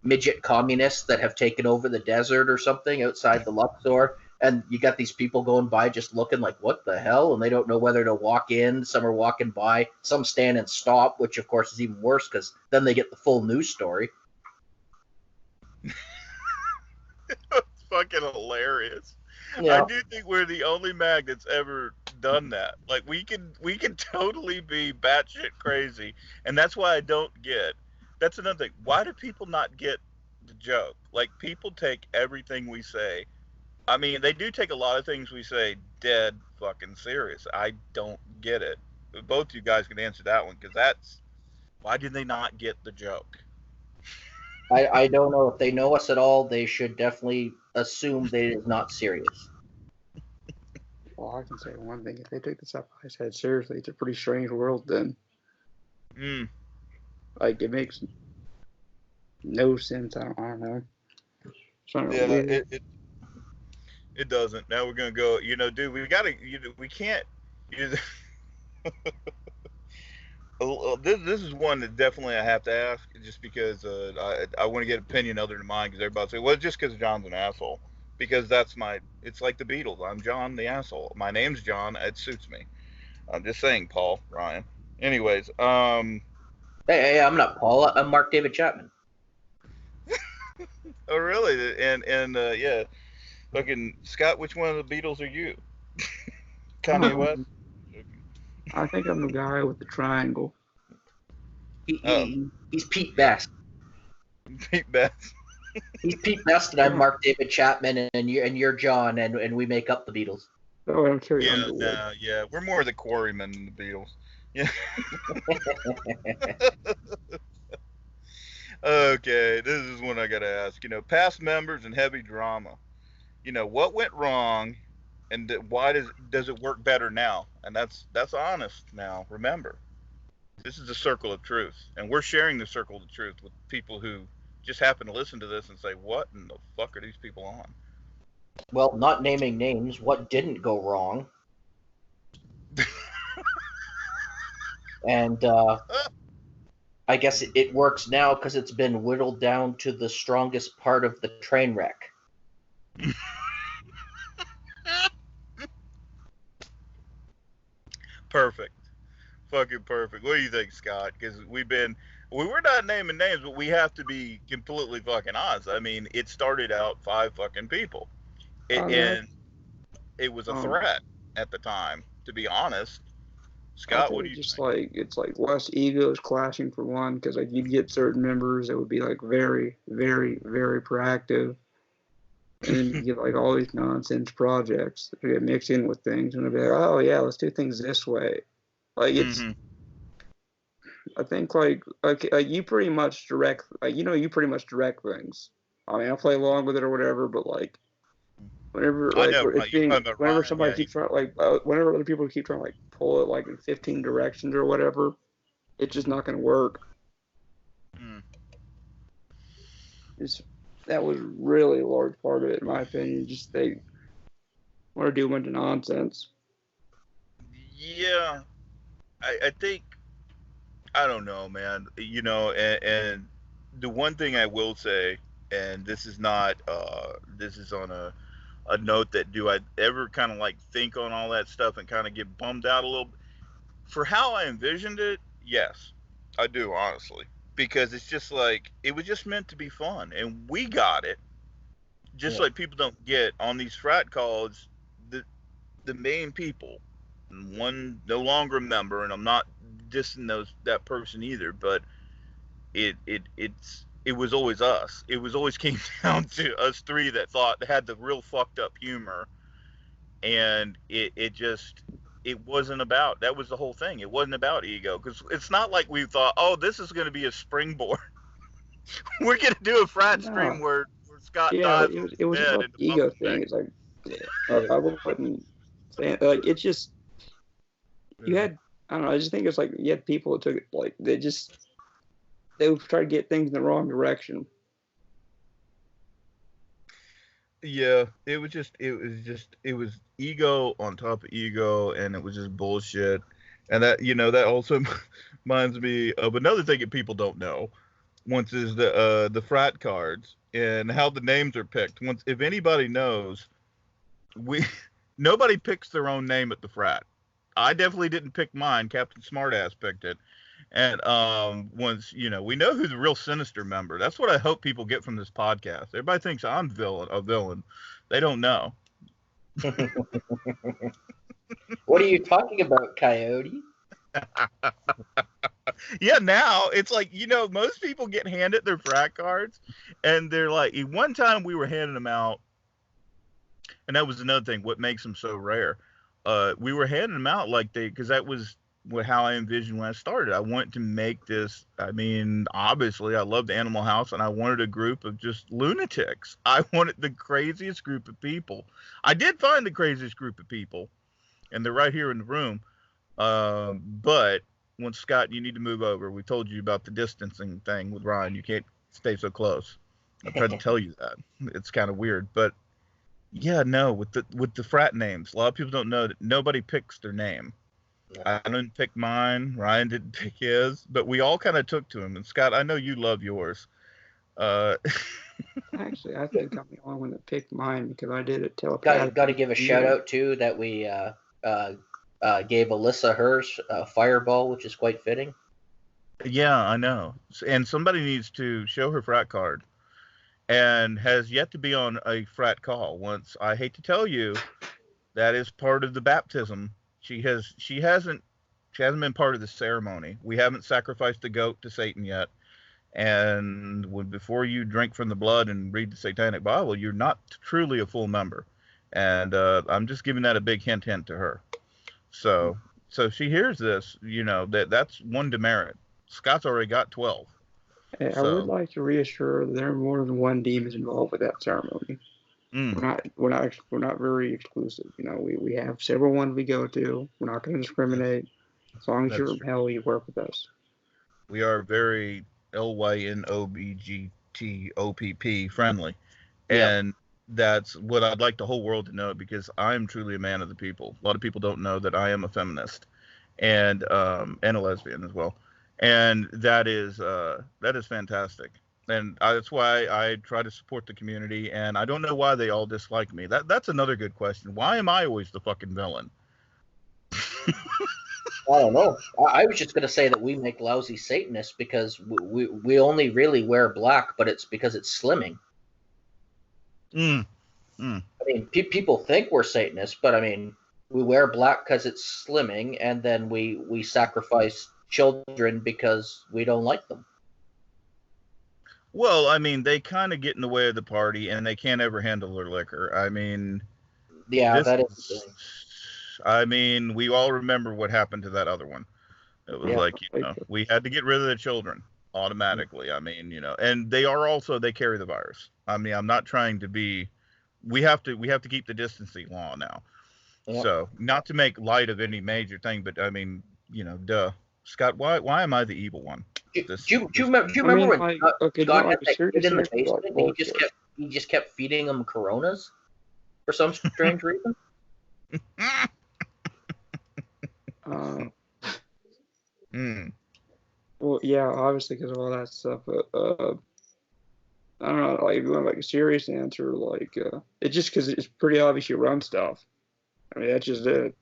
midget communists that have taken over the desert or something outside the Luxor. And you got these people going by just looking like, what the hell? And they don't know whether to walk in. Some are walking by. Some stand and stop, which, of course, is even worse because then they get the full news story. It's fucking hilarious. Yeah. I do think we're the only mag that's ever done that. We can totally be batshit crazy. And that's why I don't get. That's another thing. Why do people not get the joke? People take everything we say. I mean, they do take a lot of things we say dead fucking serious. I don't get it. both you guys can answer that one, because that's why did they not get the joke? I don't know if they know us at all. They should definitely assume that it is not serious. Well, I can say one thing: if they take the Sapphire head seriously, it's a pretty strange world. Then, like, it makes no sense. I don't know. Yeah, it doesn't. Now we're gonna go. Dude, we gotta. We can't. You, this is one that definitely I have to ask, just because I want to get opinion other than mine, because everybody say, well, just because John's an asshole, because it's like the Beatles. I'm John the asshole. My name's John. It suits me. I'm just saying, Paul Ryan. Anyways, Hey, I'm not Paul. I'm Mark David Chapman. Oh really? And yeah, fucking Scott. Which one of the Beatles are you? Kanye West. I think I'm the guy with the triangle. He's Pete Best. Pete Best. He's Pete Best, and I'm Mark David Chapman, and you're John, and we make up the Beatles. Oh, I don't care. Yeah, we're more the Quarrymen than the Beatles. Yeah. Okay, this is one I gotta ask. Past members and heavy drama. What went wrong, and why does it work better now? And that's honest now. Remember, this is the circle of truth, and we're sharing the circle of truth with people who just happen to listen to this and say, "What in the fuck are these people on?" Well, not naming names, what didn't go wrong? And I guess it works now because it's been whittled down to the strongest part of the train wreck. Perfect. Fucking perfect. What do you think, Scott? Because we're not naming names, but we have to be completely fucking honest. I mean, it started out 5 fucking people. And it was a threat at the time, to be honest. Scott, what do you think? It's like less egos clashing for one, because like you'd get certain members that would be like very, very, very proactive, and then you get like all these nonsense projects that get mixed in with things, and they'll be like, oh yeah, let's do things this way. Like it's, I think like you pretty much direct, you pretty much direct things. I mean, I play along with it or whatever, but like whenever whenever somebody keeps trying whenever other people keep trying to like pull it like in 15 directions or whatever, it's just not going to work. That was really a large part of it, in my opinion. Just they want to do a bunch of nonsense. Yeah, I think, I don't know, man. And the one thing I will say, and this is not, this is on a note that do I ever kind of like think on all that stuff and kind of get bummed out a little bit. For how I envisioned it, yes, I do, honestly. Because it's just like, it was just meant to be fun. And we got it. Just like people don't get on these frat calls, the main people, one no longer a member, and I'm not dissing that person either, but it was always us. It was always came down to us 3 that had the real fucked up humor, and it wasn't about, that was the whole thing. It wasn't about ego, because it's not like we thought, oh, this is going to be a springboard. We're going to do a frat stream where Scott dives it was about the ego thing. It's like, I wouldn't say it. Like, it's just, you had, I don't know, I just think it's like you had people that took it, like, they would try to get things in the wrong direction. Yeah, it was ego on top of ego, and it was just bullshit. And that also reminds me of another thing that people don't know. Once is the frat cards and how the names are picked. Once, if anybody knows, nobody picks their own name at the frat. I definitely didn't pick mine. Captain Smartass picked it. And once, we know who's the real sinister member. That's what I hope people get from this podcast. Everybody thinks I'm a villain. They don't know. What are you talking about, Coyote? Yeah, now it's like, most people get handed their frat cards, and they're like, one time we were handing them out, and that was another thing, what makes them so rare. We were handing them out like because that was how I envisioned when I started. I want to make this. I mean, obviously, I loved Animal House, and I wanted a group of just lunatics. I wanted the craziest group of people. I did find the craziest group of people, and they're right here in the room. But once Scott, you need to move over. We told you about the distancing thing with Ryan. You can't stay so close. I tried to tell you that. It's kind of weird, but yeah, no, with the frat names, a lot of people don't know that nobody picks their name. I didn't pick mine. Ryan didn't pick his, but we all kind of took to him. And Scott, I know you love yours. Actually, I think I'm the only one that picked mine because I did it telepathically. Got to give a shout out too that we gave Alyssa hers Fireball, which is quite fitting. Yeah, I know. And somebody needs to show her frat card, and has yet to be on a frat call. Once, I hate to tell you, that is part of the baptism. She hasn't been part of the ceremony. We haven't sacrificed the goat to Satan yet. And before you drink from the blood and read the Satanic Bible, you're not truly a full member. And I'm just giving that a big hint to her. So she hears this, that's one demerit. Scott's already got 12. Hey, I would like to reassure that there are more than one demon involved with that ceremony. We're not very exclusive. We have several ones we go to. We're not going to discriminate. As long as you're in hell, you work with us. We are very LYNOBGTOPP friendly, and that's what I'd like the whole world to know, because I'm truly a man of the people. A lot of people don't know that I am a feminist and a lesbian as well, and that is fantastic. And that's why I try to support the community, and I don't know why they all dislike me. That's another good question. Why am I always the fucking villain? I don't know. I was just going to say that we make lousy Satanists because we only really wear black, but it's because it's slimming. I mean, people think we're Satanists, but I mean, we wear black because it's slimming, and then we sacrifice children because we don't like them. Well, I mean, they kind of get in the way of the party, and they can't ever handle their liquor. I mean, yeah, that is the thing. I mean, we all remember what happened to that other one. It was we had to get rid of the children automatically. I mean, and they carry the virus. I mean, I'm not trying to be. We have to keep the distancing law now. Yep. So, not to make light of any major thing, but I mean, duh. Scott, why am I the evil one? Do you remember when Scott had that kid in the basement and he just kept feeding him Coronas for some strange reason? Well, yeah, obviously because of all that stuff. But I don't know, like if you want like a serious answer, like it's just because it's pretty obvious you run stuff. I mean, that's just it.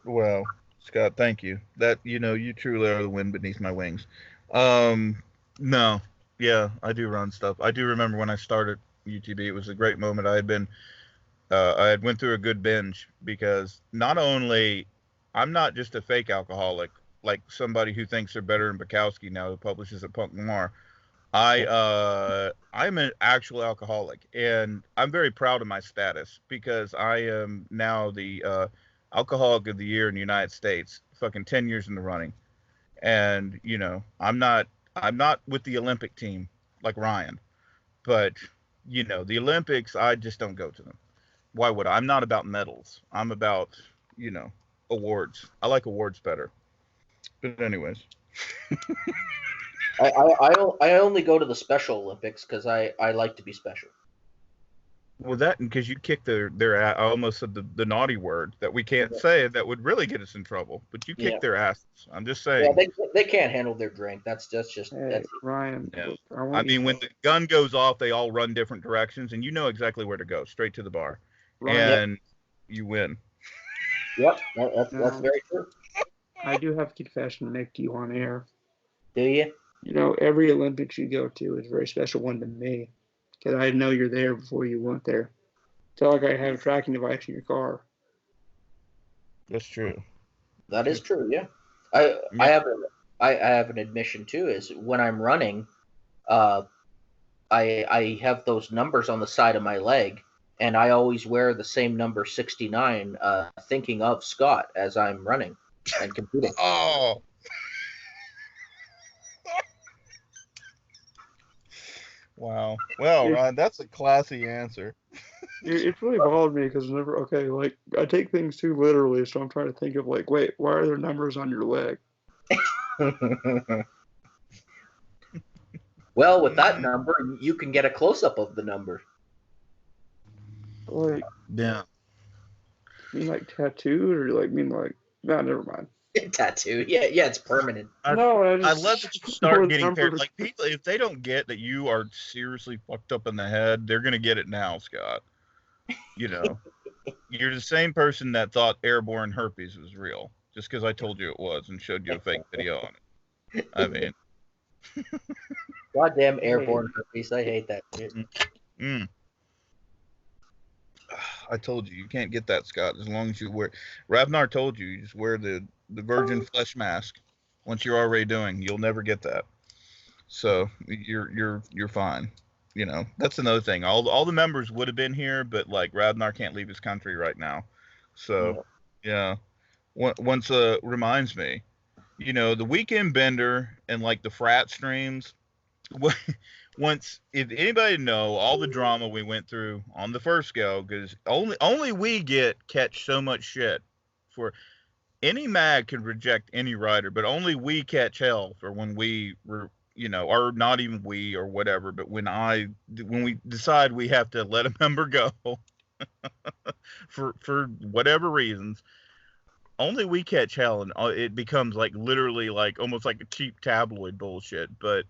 Well, Scott, thank you. That you truly are the wind beneath my wings. No, yeah, I do run stuff. I do remember when I started UTB, it was a great moment. I had went through a good binge, because not only I'm not just a fake alcoholic, like somebody who thinks they're better than Bukowski now, who publishes at Punk Noir. I'm an actual alcoholic, and I'm very proud of my status, because I am now the Alcoholic of the Year in the United States, fucking 10 years in the running. And, I'm not with the Olympic team like Ryan, but, the Olympics, I just don't go to them. Why would I? I'm not about medals. I'm about, awards. I like awards better. But anyways. I only go to the Special Olympics because I like to be special. Well, that, and because you kicked their I almost said the naughty word that we can't say that would really get us in trouble, but you kicked their asses. I'm just saying. Yeah, they can't handle their drink. That's just. Hey, Ryan. Yeah. I mean, when the gun goes off, they all run different directions, and you know exactly where to go, straight to the bar, and you win. Yep, that's very true. I do have a confession to make to you on air. Do you? Every Olympics you go to is a very special one to me, because I know you're there before you went there. It's not like I have a tracking device in your car. That's true. That is true. Yeah, I have an admission too. Is when I'm running, I have those numbers on the side of my leg, and I always wear the same number 69, thinking of Scott as I'm running. and computing. Oh. Wow. Well, Ryan, that's a classy answer. It's really bothered me because never like I take things too literally, so I'm trying to think of like, wait, why are there numbers on your leg? Well, with that number, you can get a close-up of the number. Like, yeah. You mean like tattooed, or like mean like? No, never mind. Tattoo, yeah, it's permanent. I love that you start getting paired. Like people, if they don't get that you are seriously fucked up in the head, they're gonna get it now, Scott. You know, you're the same person that thought airborne herpes was real just because I told you it was and showed you a fake video on it. I mean, goddamn airborne herpes! I hate that shit. I told you can't get that, Scott. As long as you wear, Ravnar told you just wear the virgin flesh mask. Once you're already doing, you'll never get that. So you're fine. You know, that's another thing. All the members would have been here, but like Ravnar can't leave his country right now. So yeah. Once reminds me, you know, the weekend bender and like the frat streams. Once, if anybody know all the drama we went through on the first go, because only we catch so much shit. For any mag can reject any writer, but only we catch hell for when we were, you know, or not even we or whatever, but when we decide we have to let a member go for whatever reasons, only we catch hell, and it becomes like literally like almost like a cheap tabloid bullshit. But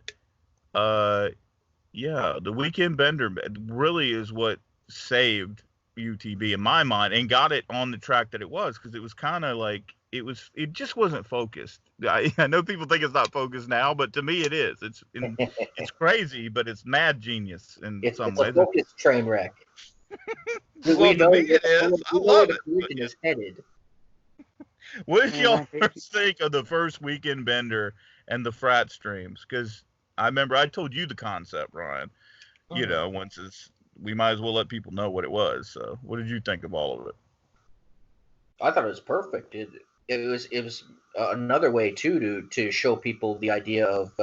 yeah, the weekend bender really is what saved UTB in my mind and got it on the track that it was, because it was kind of like it just wasn't focused. I know people think it's not focused now, but to me it is. It's crazy, but it's mad genius in some ways. It's a focused train wreck. Well, we know it is. I love it. Is headed. What did y'all first think of the first weekend bender and the frat streams? Because I remember I told you the concept, Ryan. You know, we might as well let people know what it was. So, what did you think of all of it? I thought it was perfect. It was another way too to show people the idea of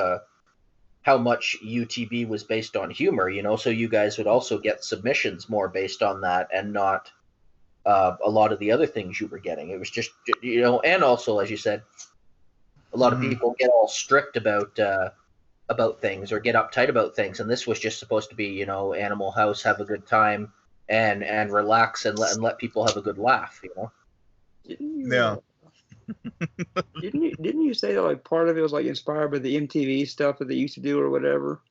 how much UTB was based on humor. You know, so you guys would also get submissions more based on that, and not a lot of the other things you were getting. It was just, you know, and also, as you said, a lot of people get all strict about things or get uptight about things, and this was just supposed to be, you know, Animal House, have a good time and relax and let people have a good laugh, you know. Didn't you say that like part of it was like inspired by the MTV stuff that they used to do or whatever?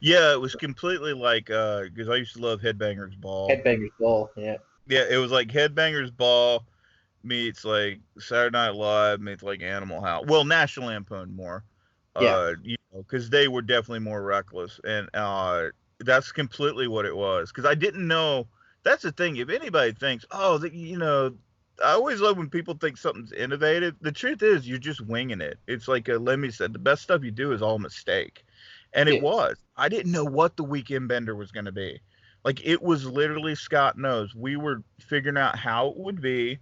Yeah, it was completely like because I used to love Headbangers Ball. Headbangers Ball, yeah. Yeah, it was like Headbangers Ball meets like Saturday Night Live meets like Animal House. Well, National Lampoon more. Yeah. You know, because they were definitely more reckless, and that's completely what it was. Because I didn't know. That's the thing. If anybody thinks, oh, you know, I always love when people think something's innovative. The truth is, you're just winging it. It's like Lemmy said, the best stuff you do is all a mistake, and it was. I didn't know what the weekend bender was going to be. Like, it was literally Scott knows. We were figuring out how it would be.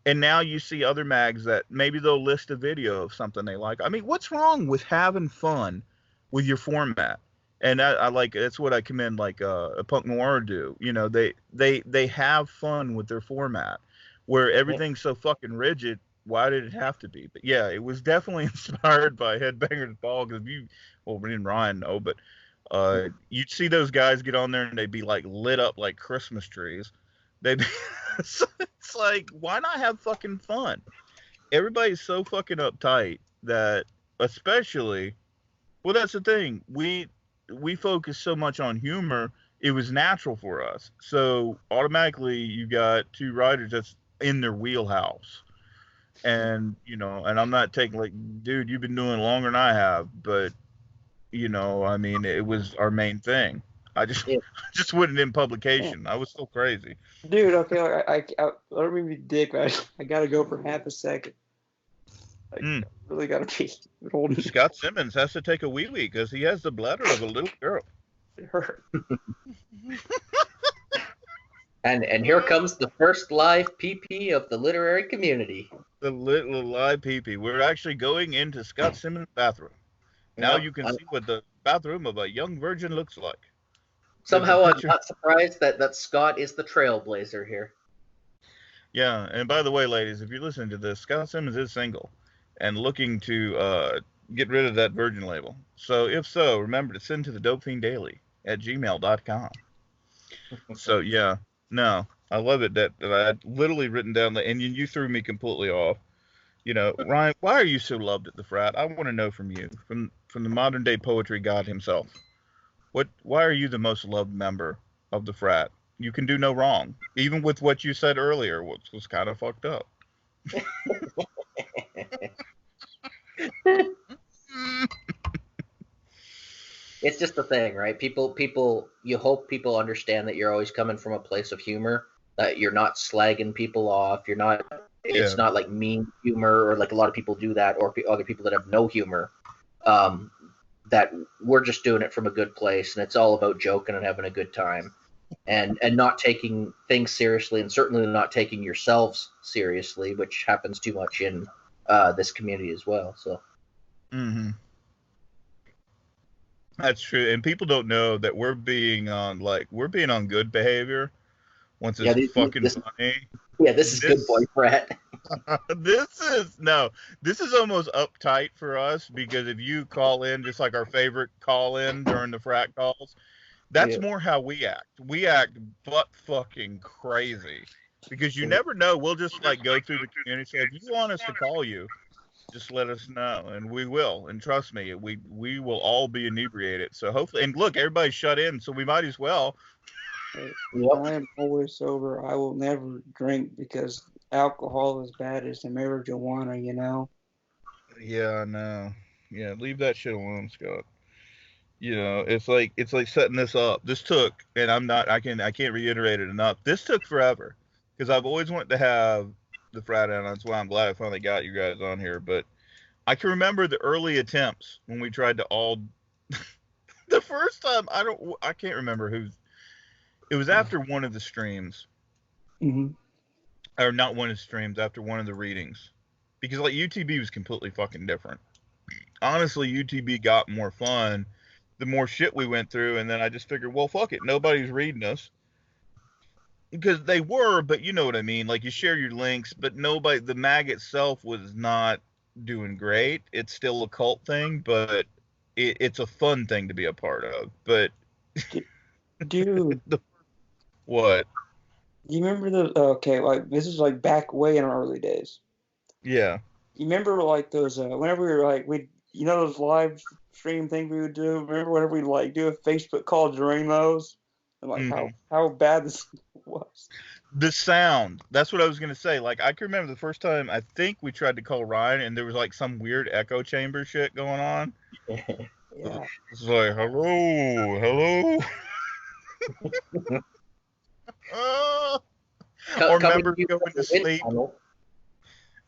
And now you see other mags that maybe they'll list a video of something they like. I mean, what's wrong with having fun with your format? And I like, that's what I commend like a Punk Noir do. You know, they have fun with their format, where everything's so fucking rigid. Why did it have to be? But yeah, it was definitely inspired by Headbangers Ball, because we didn't Ryan know, but you'd see those guys get on there and they'd be like lit up like Christmas trees. So it's like, why not have fucking fun? Everybody's so fucking uptight that, especially, well, that's the thing. We focus so much on humor. It was natural for us. So automatically you got two writers that's in their wheelhouse. And, you know, and I'm not taking like, dude, you've been doing it longer than I have, but, you know, I mean, it was our main thing. I just wouldn't in publication. I was so crazy. Dude, okay, I don't mean to be dick, but I gotta go for half a second. Really gotta pee. Scott Simmons has to take a wee because he has the bladder of a little girl. It hurt. And here comes the first live PP of the literary community. The little live pee-pee. We're actually going into Scott Simmons' bathroom. Now Yep. you can see what the bathroom of a young virgin looks like. Somehow I'm Picture. not surprised that Scott is the trailblazer here. Yeah, and by the way, ladies, if you're listening to this, Scott Simmons is single and looking to get rid of that virgin label. So if so, remember to send to the dopefienddaily@gmail.com. So yeah, no, I love it that I had literally written down and you threw me completely off. Ryan, why are you so loved at the frat? I want to know from you, from the modern day poetry god himself. Why are you the most loved member of the frat? You can do no wrong, even with what you said earlier, which was kind of fucked up. It's just the thing, right? People, you hope people understand that you're always coming from a place of humor, that you're not slagging people off. You're not. It's not like mean humor or like a lot of people do that, or other people that have no humor. That we're just doing it from a good place, and it's all about joking and having a good time, and not taking things seriously, and certainly not taking yourselves seriously, which happens too much in this community as well. So. Mm-hmm. That's true, and people don't know that we're being on good behavior once it's fucking funny. Yeah, this is good boy Frat. This is almost uptight for us, because if you call in, just like our favorite call in during the frat calls, that's more how we act. We act butt fucking crazy, because you never know. We'll just like go through the community. So if you want us to call you, just let us know, and we will. And trust me, we will all be inebriated. So hopefully, and look, everybody's shut in, so we might as well. I am always sober. I will never drink because alcohol is bad as the marijuana, you know. Yeah, no, yeah, leave that shit alone, Scott. It's like setting this up. This took, and I can't reiterate it enough. This took forever, because I've always wanted to have the frat on. That's why I'm glad I finally got you guys on here. But I can remember the early attempts when we tried to all. The first time, I can't remember who's. It was after one of the streams, or not one of the streams, after one of the readings, because like UTB was completely fucking different. Honestly, UTB got more fun the more shit we went through, and then I just figured, well, fuck it, nobody's reading us. Because they were, but you know what I mean. Like, you share your links, but the mag itself was not doing great. It's still a cult thing, but it's a fun thing to be a part of. But dude, what? You remember like this is like back way in our early days. Yeah. You remember like those whenever we were like those live stream things we would do. Remember whenever we'd like do a Facebook call during those, and like how bad this was. The sound. That's what I was gonna say. Like, I can remember the first time I think we tried to call Ryan, and there was like some weird echo chamber shit going on. Yeah. It's like, hello. Or members going to sleep.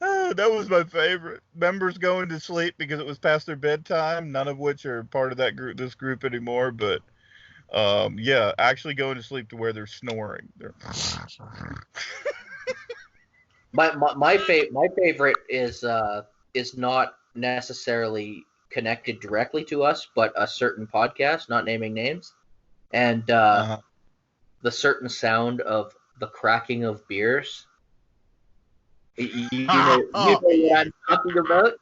That was my favorite. Members going to sleep because it was past their bedtime. None of which are part of this group anymore. But yeah, actually going to sleep to where they're snoring. My favorite is not necessarily connected directly to us, but a certain podcast, not naming names, and the certain sound of the cracking of beers. You know what I'm talking about?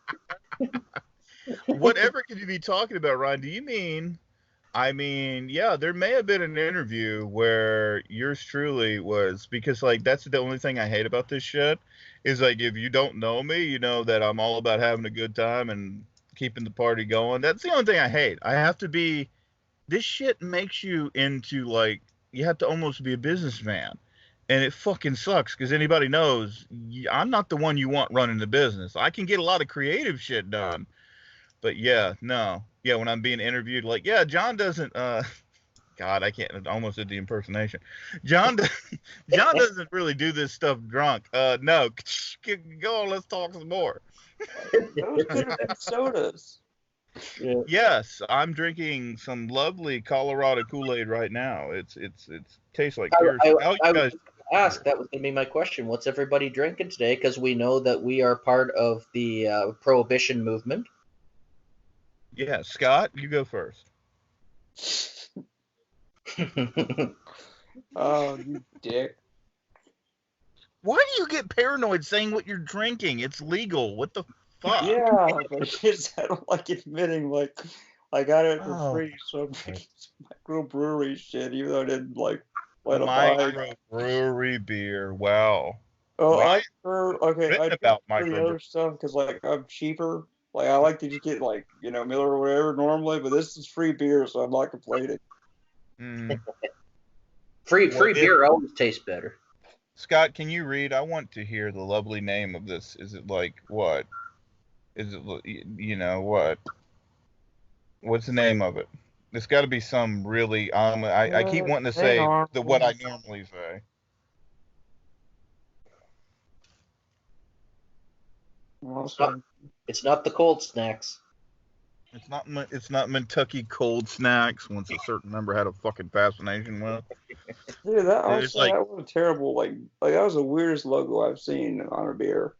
Whatever could you be talking about, Ryan? Do you mean? I mean, yeah, there may have been an interview where yours truly was, because like that's the only thing I hate about this shit is like, if you don't know me, you know that I'm all about having a good time and keeping the party going. That's the only thing I hate. I have to be. This shit makes you into like, you have to almost be a businessman. And it fucking sucks, because anybody knows I'm not the one you want running the business. I can get a lot of creative shit done. But yeah, no. Yeah, when I'm being interviewed, like, yeah, John doesn't, God, I can't, I almost did the impersonation. John doesn't really do this stuff drunk. No, go on, let's talk some more. Those could have been sodas. Yeah. Yes, I'm drinking some lovely Colorado Kool-Aid right now. It's tastes like pure. ask. That was going to be my question. What's everybody drinking today? Because we know that we are part of the Prohibition movement. Yeah, Scott, you go first. Oh, you dick. Why do you get paranoid saying what you're drinking? It's legal. What the fuck? Yeah, but it's just I don't like admitting like I got it for Oh, free, so I'm drinking some microbrewery shit, even though I didn't like let to buy. microbrewery beer. Wow. Oh, I Ryan prefer okay. I written drink about the other microbrewery. stuff because like I'm cheaper. Like I like to just get like Miller or whatever normally, but this is free beer, so I'm not complaining. Mm. Free What is- beer always tastes better. Scott, can you read? I want to hear the lovely name of this. Is it like what? Is it what? What's the name of it? It's got to be some really. I keep wanting to Hang say on. what I normally say. Also, It's not the cold snacks. It's not Kentucky Cold Snacks. Once a certain member had a fucking fascination with. dude, that It's also like that was a terrible like that was the weirdest logo I've seen on a beer.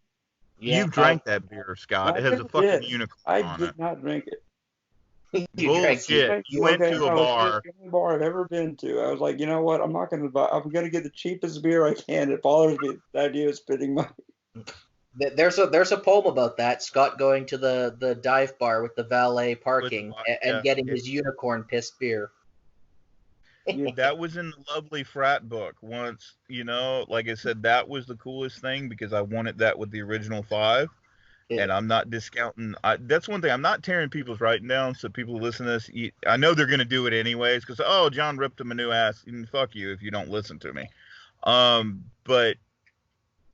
Yeah, you drank that beer, Scott. I It has a never fucking did. unicorn I on did it. not drink it. you drank Bullshit. Okay, You went to a no, bar. it's the only bar I've ever been to. I was like, you know what? I'm not gonna buy. I'm gonna get the cheapest beer I can. It bothers me. The idea of spending money. There's a poem about that. Scott going to the dive bar with the valet parking and getting his unicorn pissed beer. That was in the lovely Frat book once. Like I said, that was the coolest thing because I wanted that with the original 5. Yeah. And I'm not discounting. That's one thing. I'm not tearing people's writing down. So people who listen to this, I know they're going to do it anyways because, oh, John ripped him a new ass. And fuck you if you don't listen to me. But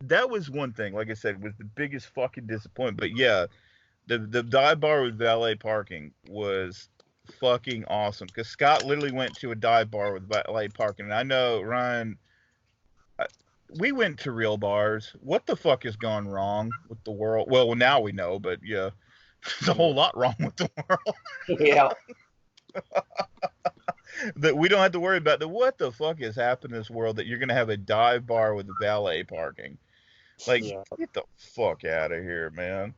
that was one thing. Like I said, was the biggest fucking disappointment. But yeah, the dive bar with valet parking was fucking awesome because Scott literally went to a dive bar with valet parking. And I know Ryan. We went to real bars. What the fuck has gone wrong with the world? Well, now we know, but yeah, there's a whole lot wrong with the world. Yeah. That we don't have to worry about. What the fuck has happened in this world that you're going to have a dive bar with valet parking? Like, get the fuck out of here, man.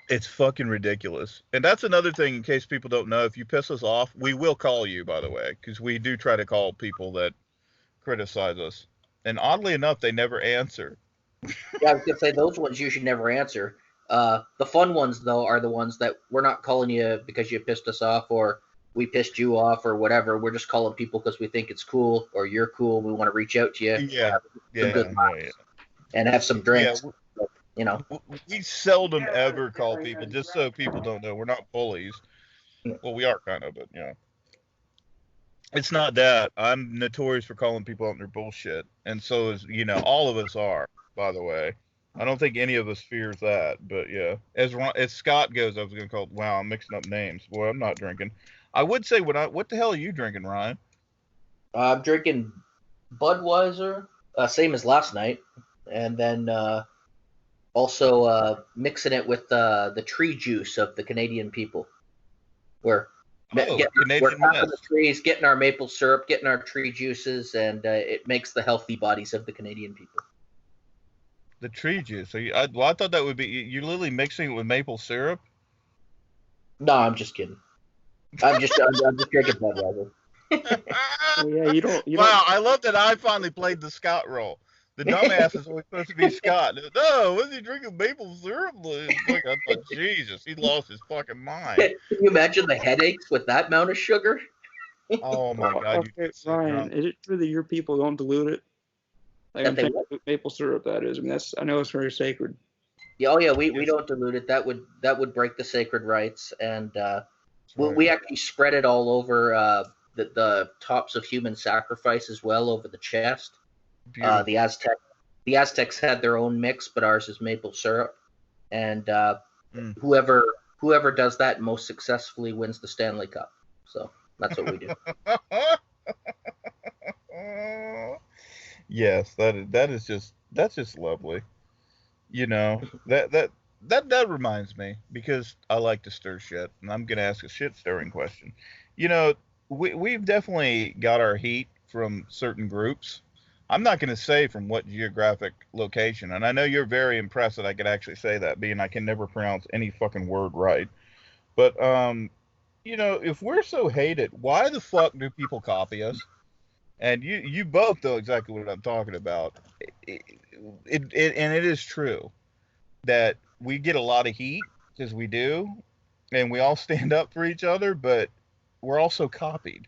It's fucking ridiculous. And that's another thing, in case people don't know, if you piss us off, we will call you, by the way, because we do try to call people that criticize us. And oddly enough, they never answer. Yeah, I was gonna say those ones usually never answer. The fun ones though are the ones that we're not calling you because you pissed us off or we pissed you off or whatever. We're just calling people because we think it's cool or you're cool. We want to reach out to you. Yeah. And have some drinks. Yeah, we seldom ever call people, just so people don't know. We're not bullies. Well, we are kind of, but yeah. It's not that. I'm notorious for calling people out on their bullshit. And so is, all of us are, by the way. I don't think any of us fears that, but yeah. As Scott goes, I was going to call, wow, I'm mixing up names. Boy, I'm not drinking. I would say, what the hell are you drinking, Ryan? I'm drinking Budweiser, same as last night. And then also mixing it with the tree juice of the Canadian people. We're tapping the trees, getting our maple syrup, getting our tree juices, and it makes the healthy bodies of the Canadian people. The tree juice. So I thought that would be you're literally mixing it with maple syrup. No, I'm just kidding. I'm just drinking Budweiser. Yeah, you don't. Wow, I love that I finally played the Scott role. The dumbass is always supposed to be Scott. No, was he drinking maple syrup? I thought, Jesus, he lost his fucking mind. Can you imagine the headaches with that amount of sugar? Oh my God! Okay, Ryan, is it true that your people don't dilute it? Like maple syrup, that is. I mean, I know it's very sacred. Yeah, we don't dilute it. That would break the sacred rites, and we actually spread it all over the tops of human sacrifice as well, over the chest. The Aztecs had their own mix, but ours is maple syrup, and whoever does that most successfully wins the Stanley Cup. So that's what we do. Yes, that's just lovely. That reminds me, because I like to stir shit, and I'm gonna ask a shit stirring question. We've definitely got our heat from certain groups. I'm not going to say from what geographic location, and I know you're very impressed that I could actually say that, being I can never pronounce any fucking word right. But if we're so hated, why the fuck do people copy us? And you both know exactly what I'm talking about. And it is true that we get a lot of heat because we do, and we all stand up for each other, but we're also copied.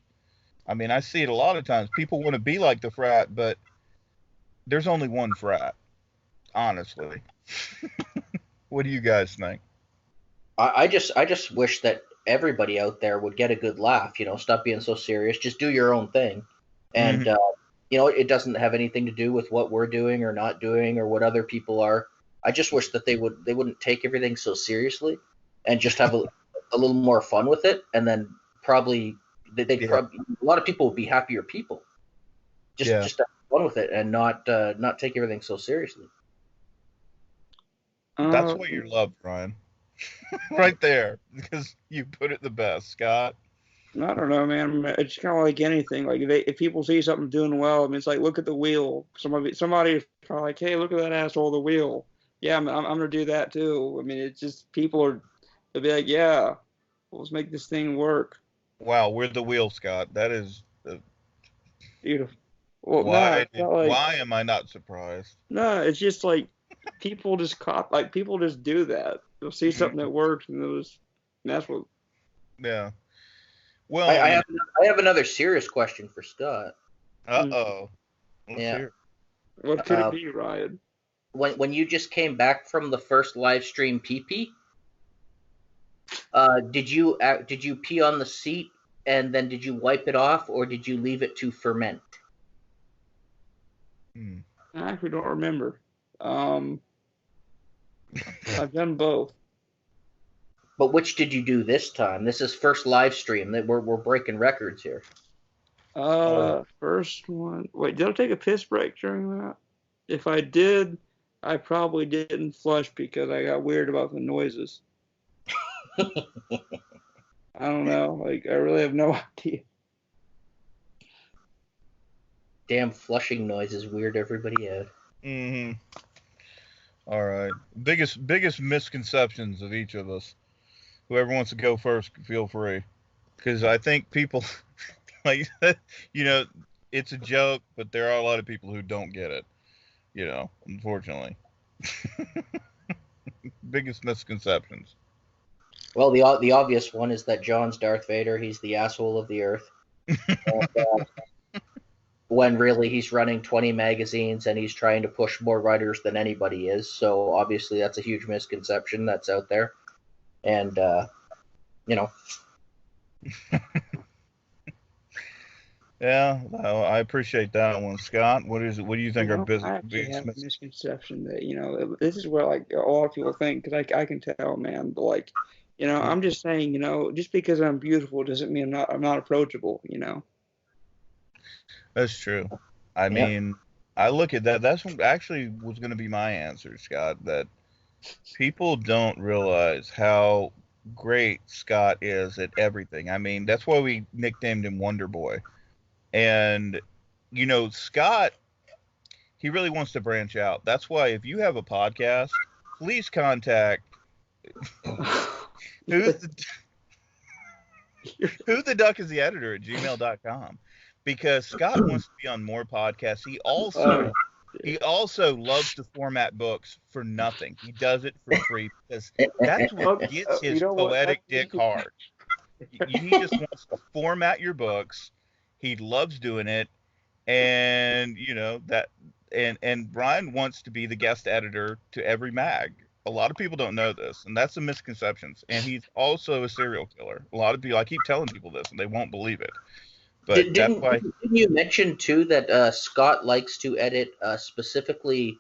I mean, I see it a lot of times. People want to be like the frat, but there's only one frat, honestly. What do you guys think? I just wish that everybody out there would get a good laugh. Stop being so serious. Just do your own thing, and it doesn't have anything to do with what we're doing or not doing or what other people are. I just wish that they wouldn't take everything so seriously, and just have a little more fun with it, and then probably a lot of people would be happier people. Just have fun with it and not take everything so seriously. That's what you're loved, Ryan. Right there, because you put it the best, Scott. I don't know, man. It's kind of like anything. Like if people see something doing well, I mean, it's like look at the wheel. Somebody's kind of like, hey, look at that asshole, the wheel. Yeah, I'm gonna do that too. I mean, it's just they'll be like, yeah, let's make this thing work. Wow, we're the wheel, Scott. That is Beautiful. Well, why am I not surprised? No, it's just like people just people just do that. They'll see something that works and that's what. Yeah. Well, I have another serious question for Scott. Uh-oh. Yeah. What could it be, Ryan? When you just came back from the first live stream pee-pee, did you pee on the seat and then did you wipe it off or did you leave it to ferment? I actually don't remember. I've done both. But which did you do this time? This is first live stream. That we're breaking records here. First one. Wait, did I take a piss break during that? If I did, I probably didn't flush because I got weird about the noises. I don't know. Like, I really have no idea. Damn flushing noises weird everybody out. Mm-hmm. All right. Biggest misconceptions of each of us. Whoever wants to go first, feel free. Because I think people, like, it's a joke, but there are a lot of people who don't get it. Unfortunately. Biggest misconceptions. Well, the obvious one is that John's Darth Vader. He's the asshole of the Earth. And, when really he's running 20 magazines and he's trying to push more writers than anybody is. So obviously that's a huge misconception that's out there. And, Yeah, well, I appreciate that one, Scott. What do you think our I actually have a misconception that, this is where, like, a lot of people think, because I can tell, man, but, like, I'm just saying, just because I'm beautiful doesn't mean I'm not approachable, That's true. I mean, I look at that. That's what actually was going to be my answer, Scott, that people don't realize how great Scott is at everything. I mean, that's why we nicknamed him Wonder Boy. And, Scott, he really wants to branch out. That's why if you have a podcast, please contact who the duck is the editor at gmail.com. Because Scott wants to be on more podcasts. He also loves to format books for nothing. He does it for free because that's what gets his poetic dick hard. He just wants to format your books. He loves doing it, and and Brian wants to be the guest editor to every mag. A lot of people don't know this, and that's the misconceptions. And he's also a serial killer. A lot of people, I keep telling people this, and they won't believe it. But didn't you mention too that Scott likes to edit specifically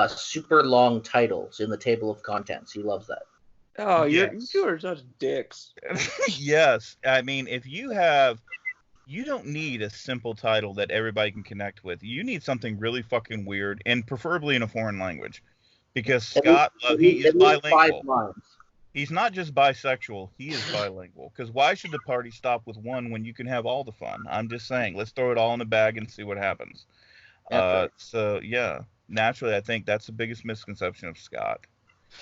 super long titles in the table of contents? He loves that. Oh, you two are such dicks. Yes, I mean, if you don't need a simple title that everybody can connect with. You need something really fucking weird, and preferably in a foreign language, because Scott, he is bilingual. He's not just bisexual, he is bilingual. Because why should the party stop with one when you can have all the fun? I'm just saying, let's throw it all in a bag and see what happens. That's right. So yeah, naturally, I think that's the biggest misconception of Scott.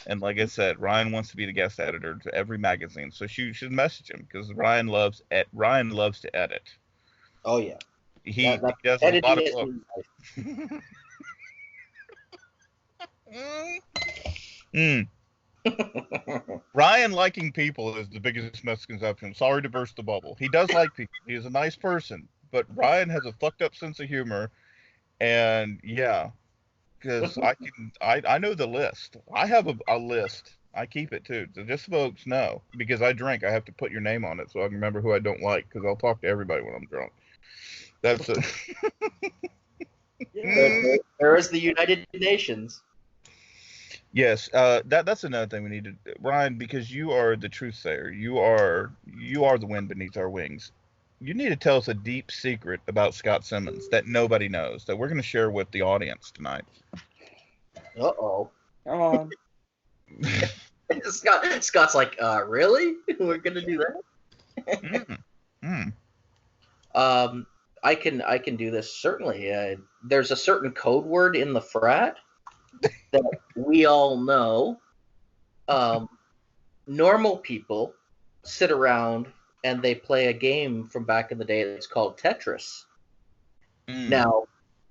And like I said, Ryan wants to be the guest editor to every magazine, so you should message him because Ryan loves to edit. Oh yeah, He that does a lot editing of is books. Mm. Ryan liking people is the biggest misconception. Sorry to burst the bubble. He does like people. He is a nice person, but Ryan has a fucked up sense of humor, and yeah, because I know the list. I have a list. I keep it too. So just so folks know, because I drink, I have to put your name on it so I can remember who I don't like. Because I'll talk to everybody when I'm drunk. That's it. There is the United Nations. Yes, that's another thing we need to, Ryan, because you are the truth sayer. You are the wind beneath our wings. You need to tell us a deep secret about Scott Simmons that nobody knows that we're going to share with the audience tonight. Uh-oh. Come on. Scott's like, really? We're gonna do that? I can do this certainly. There's a certain code word in the frat that we all know. Normal people sit around and they play a game from back in the day that's called Tetris. Now,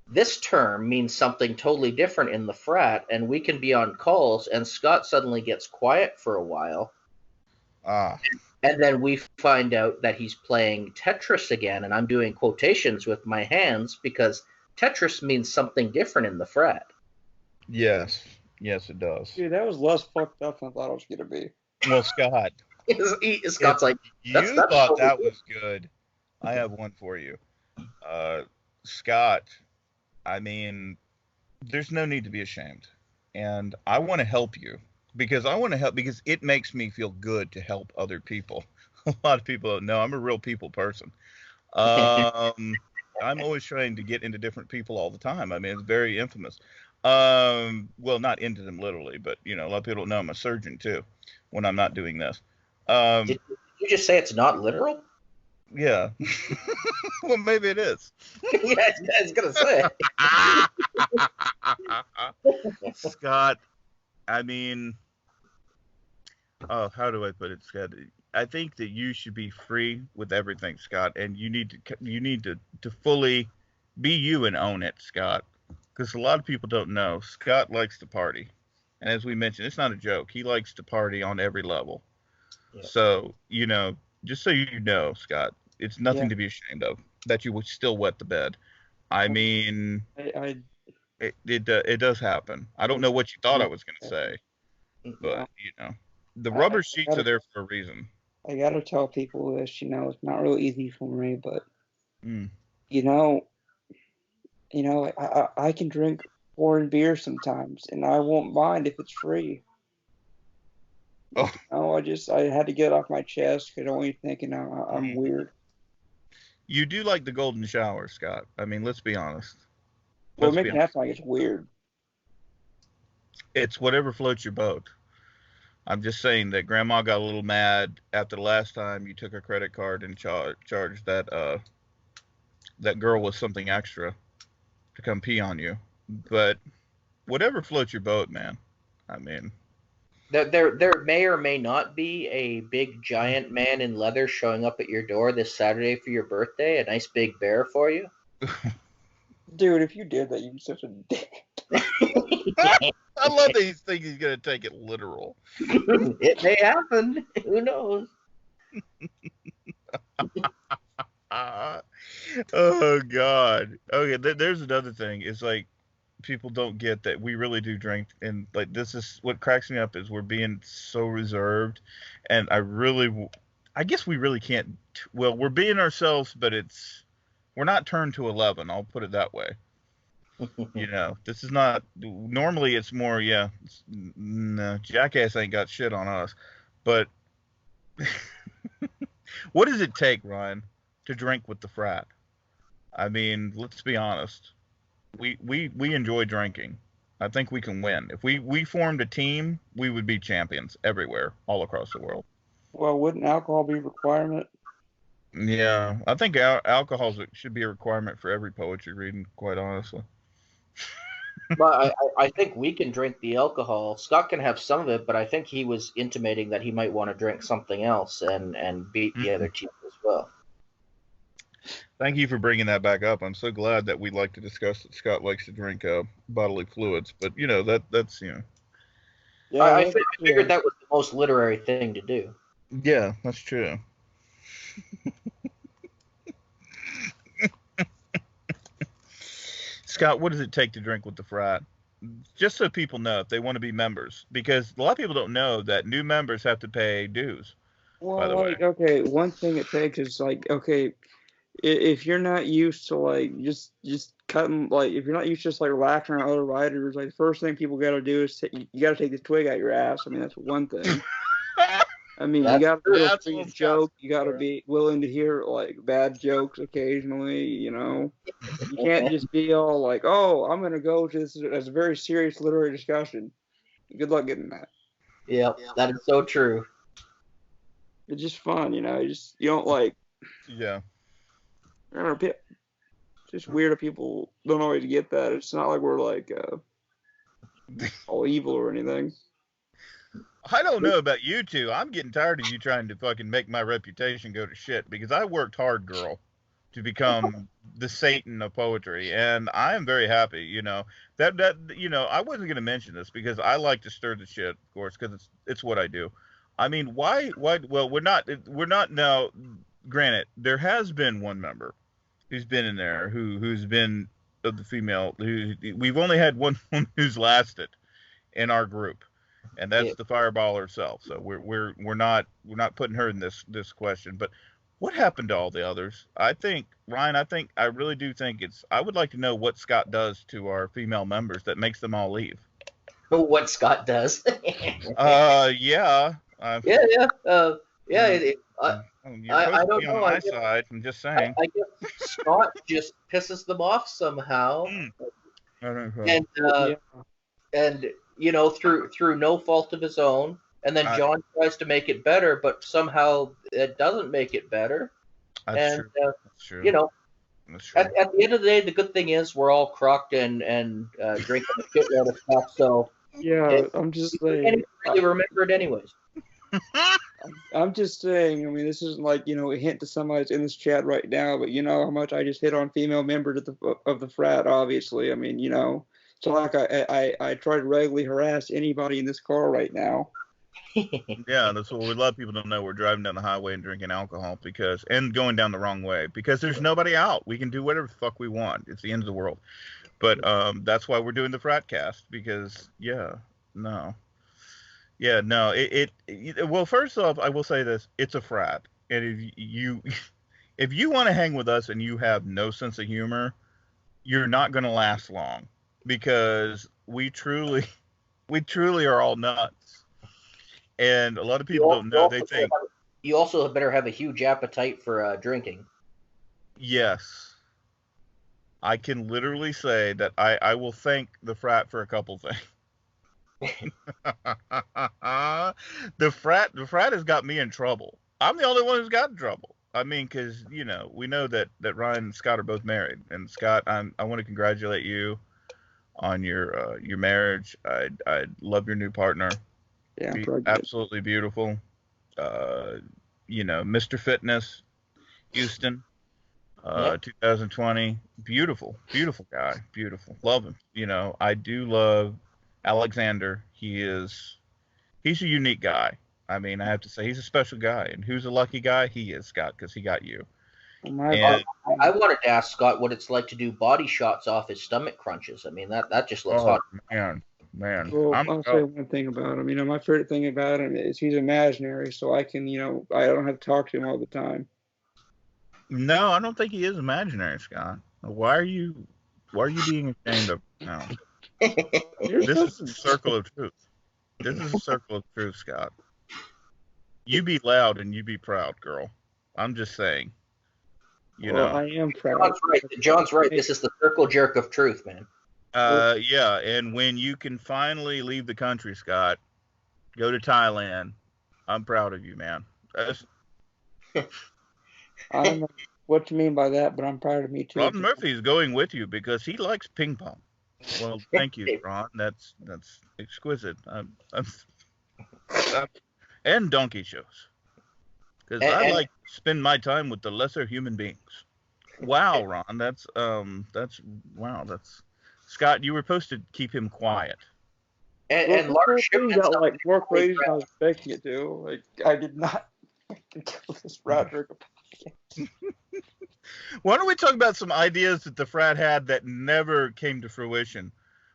this term means something totally different in the frat, and we can be on calls, and Scott suddenly gets quiet for a while. And then we find out that he's playing Tetris again, and I'm doing quotations with my hands because Tetris means something different in the frat. Yes, it does. Dude, that was less fucked up than I thought it was gonna be. Well, Scott, Scott's like, you thought that was good. I have one for you, Scott. I mean, there's no need to be ashamed, and I want to help you because it makes me feel good to help other people. A lot of people don't know I'm a real people person. I'm always trying to get into different people all the time. I mean, it's very infamous. Well, not into them literally, but a lot of people don't know I'm a surgeon too when I'm not doing this. Did you just say it's not literal? Yeah. Well, maybe it is. Yeah, I was gonna say. Scott, I mean, how do I put it, Scott? I think that you should be free with everything, Scott, and you need to fully be you and own it, Scott. Because a lot of people don't know, Scott likes to party, and as we mentioned, it's not a joke. He likes to party on every level. Yeah. So just so you know, Scott, it's nothing to be ashamed of that you would still wet the bed. I mean, it does happen. I don't know what you thought I was going to say, but the rubber sheets are there for a reason. I gotta tell people this. It's not real easy for me, but I can drink foreign beer sometimes, and I won't mind if it's free. Oh. I had to get it off my chest because I don't want you thinking I'm weird. You do like the golden shower, Scott. I mean, let's be honest. Well, make it sound like it's weird. It's whatever floats your boat. I'm just saying that Grandma got a little mad after the last time you took her credit card and charged that girl with something extra to come pee on you. But whatever floats your boat, man. I mean, there may or may not be a big giant man in leather showing up at your door this Saturday for your birthday. A nice big bear for you. Dude, if you did that, you'd be such a dick. I love that he's thinking he's gonna take it literal. It may happen. Who knows? Oh God. Okay, there's another thing. It's like people don't get that we really do drink, and like this is what cracks me up is we're being so reserved, and I guess we really can't. Well, we're being ourselves, but we're not turned to 11. I'll put it that way. This is not. Normally, it's more. Yeah, no, Jackass ain't got shit on us. But what does it take, Ryan, to drink with the frat? I mean, let's be honest. We enjoy drinking. I think we can win. If we formed a team, we would be champions everywhere, all across the world. Well, wouldn't alcohol be a requirement? Yeah, I think alcohol should be a requirement for every poetry reading, quite honestly. But I think we can drink the alcohol. Scott can have some of it, but I think he was intimating that he might want to drink something else and beat the other team as well. Thank you for bringing that back up. I'm so glad that we like to discuss that Scott likes to drink bodily fluids. But that's Yeah, I figured that was the most literary thing to do. Yeah, that's true. Scott, what does it take to drink with the frat? Just so people know if they want to be members, because a lot of people don't know that new members have to pay dues. Well, by the way, okay, one thing it takes is okay, if you're not used to just cutting, if you're not used to just relaxing on other riders, the first thing people got to do is you got to take this twig out your ass. I mean, that's one thing. I mean, you got to be able to joke. You got to be willing to hear bad jokes occasionally. You can't just be all "Oh, I'm gonna go to this as a very serious literary discussion." Good luck getting that. Yeah, that is so true. It's just fun, you don't Yeah. I don't know. It's just weird that people don't always get that. It's not like we're all evil or anything. I don't know about you two. I'm getting tired of you trying to fucking make my reputation go to shit, because I worked hard, girl, to become the Satan of poetry, and I am very happy. That I wasn't gonna mention this because I like to stir the shit, of course, because it's what I do. I mean, why? Well, we're not now. Granted, there has been one member who's been in there who's been of the female. We've only had one who's lasted in our group, and that's the fireball herself. So we're not putting her in this question. But what happened to all the others? I think, Ryan, I really do think I would like to know what Scott does to our female members that makes them all leave. What Scott does? Yeah. I don't know. On my side, I'm just saying. I guess Scott just pisses them off somehow, and through no fault of his own. And then John tries to make it better, but somehow it doesn't make it better. That's true. At the end of the day, the good thing is we're all crocked and drinking a shitload of stuff. So I'm just saying. Can't really remember it anyways. I'm just saying. I mean, this isn't a hint to somebody that's in this chat right now, but you know how much I just hit on female members of the frat. Obviously, I mean, it's like I try to regularly harass anybody in this car right now. Yeah, that's what we love people to know. We're driving down the highway and drinking alcohol and going down the wrong way because there's nobody out. We can do whatever the fuck we want. It's the end of the world. But that's why we're doing the frat cast because well, first off, I will say this: it's a frat, and if you want to hang with us and you have no sense of humor, you're not going to last long because we truly are all nuts. And a lot of people don't know. They think you also better have a huge appetite for drinking. Yes, I can literally say that I will thank the frat for a couple things. The frat has got me in trouble. I'm the only one who's got in trouble. I mean, because we know that Ryan and Scott are both married, and Scott, I want to congratulate you on your marriage. I love your new partner. Yeah, absolutely beautiful. Mr. Fitness, Houston, 2020, beautiful guy, beautiful. Love him. I do love Alexander. He's a unique guy. I mean, I have to say he's a special guy. And who's a lucky guy? He is, Scott, because he got you. I wanted to ask Scott what it's like to do body shots off his stomach crunches. I mean, that just looks hot. Man. Well, I'll say one thing about him. My favorite thing about him is he's imaginary, so I can, I don't have to talk to him all the time. No, I don't think he is imaginary, Scott. Why are you being ashamed of him now? This is a circle of truth. This is a circle of truth, Scott. You be loud and you be proud, girl. I'm just saying. I am proud. John's right. This is the circle jerk of truth, man. Yeah, and when you can finally leave the country, Scott, go to Thailand. I'm proud of you, man. I don't know what you mean by that, but I'm proud of me too. Robin Murphy is going with you because he likes ping pong. Well, thank you, Ron. That's exquisite. And donkey shows, because I And like to spend my time with the lesser human beings. Wow, Ron, that's wow, that's Scott. You were supposed to keep him quiet. Well, and this large whole thing shipments got of like more Holy crazy than I was expecting it to. Like, I did not go this route during a podcast. Why don't we talk about some ideas that the frat had that never came to fruition?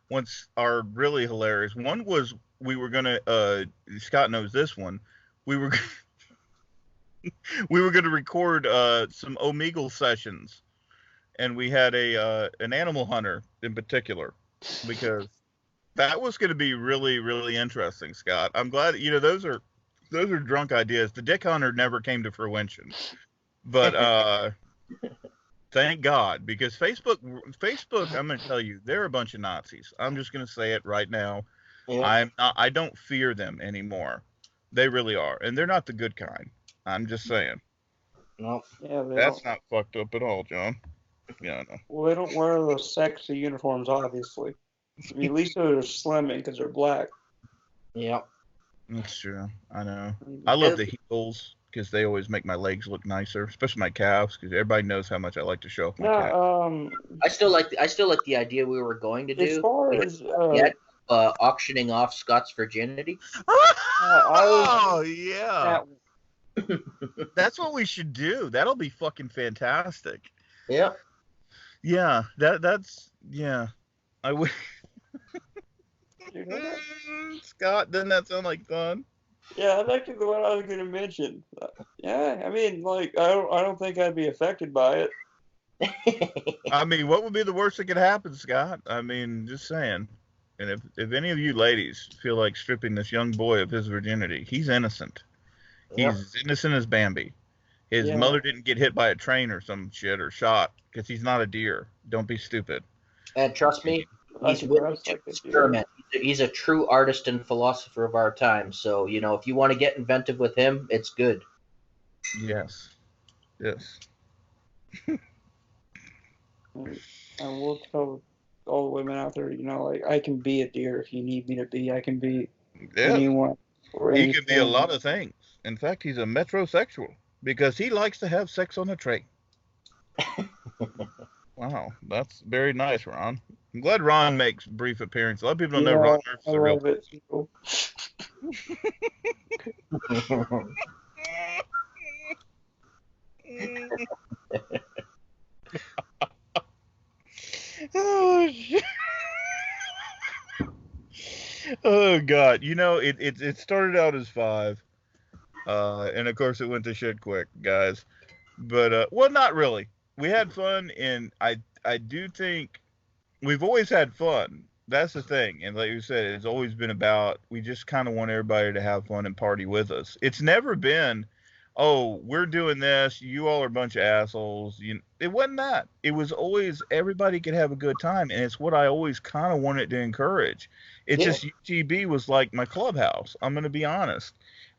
Once are really hilarious. One was we were gonna. Scott knows this one. We were we were gonna record some Omegle sessions, and we had an animal hunter in particular, because that was going to be really really interesting. Scott, I'm glad those are drunk ideas. The dick hunter never came to fruition, but thank God, because Facebook, I'm going to tell you, they're a bunch of Nazis. I'm just going to say it right now. Yeah. I don't fear them anymore. They really are, and they're not the good kind. I'm just saying. No. Yeah, That's not fucked up at all, John. Yeah, I know. well, they don't wear those sexy uniforms, obviously. I mean, at least they're slimming because they're black. Yeah. That's true. I know. I love the heels because they always make my legs look nicer, especially my calves, because everybody knows how much I like to show off my calves. No, I still like the idea we were going to do. as far We as haven't yet, auctioning off Scott's virginity. Oh yeah, that, that's what we should do. That'll be fucking fantastic. Yeah. Yeah, that's yeah. I would. you know that? Scott, doesn't that sound like fun? Yeah, that's actually what I was going to mention. Yeah, I mean, like, I don't think I'd be affected by it. I mean, what would be the worst that could happen, Scott? I mean, just saying. And if any of you ladies feel like stripping this young boy of his virginity, he's innocent. Yep. He's as innocent as Bambi. His Yeah. mother didn't get hit by a train or some shit or shot, because he's not a deer. Don't be stupid. And trust me, he's willing to experiment. He's a true artist and philosopher of our time. So, if you want to get inventive with him, it's good. Yes. Yes. And we'll tell all the women out there, like, I can be a deer if you need me to be. I can be anyone. Or He could be a anything. lot of things. In fact, he's a metrosexual because he likes to have sex on a train. Wow, that's very nice, Ron. I'm glad Ron makes brief appearance. A lot of people don't know Ron Murphy's I a real love it. Oh shit. Oh god, it started out as 5, and of course it went to shit quick, guys. But well, not really. We had fun, and I do think we've always had fun. That's the thing, and like you said, it's always been about we just kind of want everybody to have fun and party with us. It's never been, oh, we're doing this, you all are a bunch of assholes. It wasn't that. It was always everybody could have a good time, and it's what I always kind of wanted to encourage. It's just UTB was like my clubhouse. I'm going to be honest.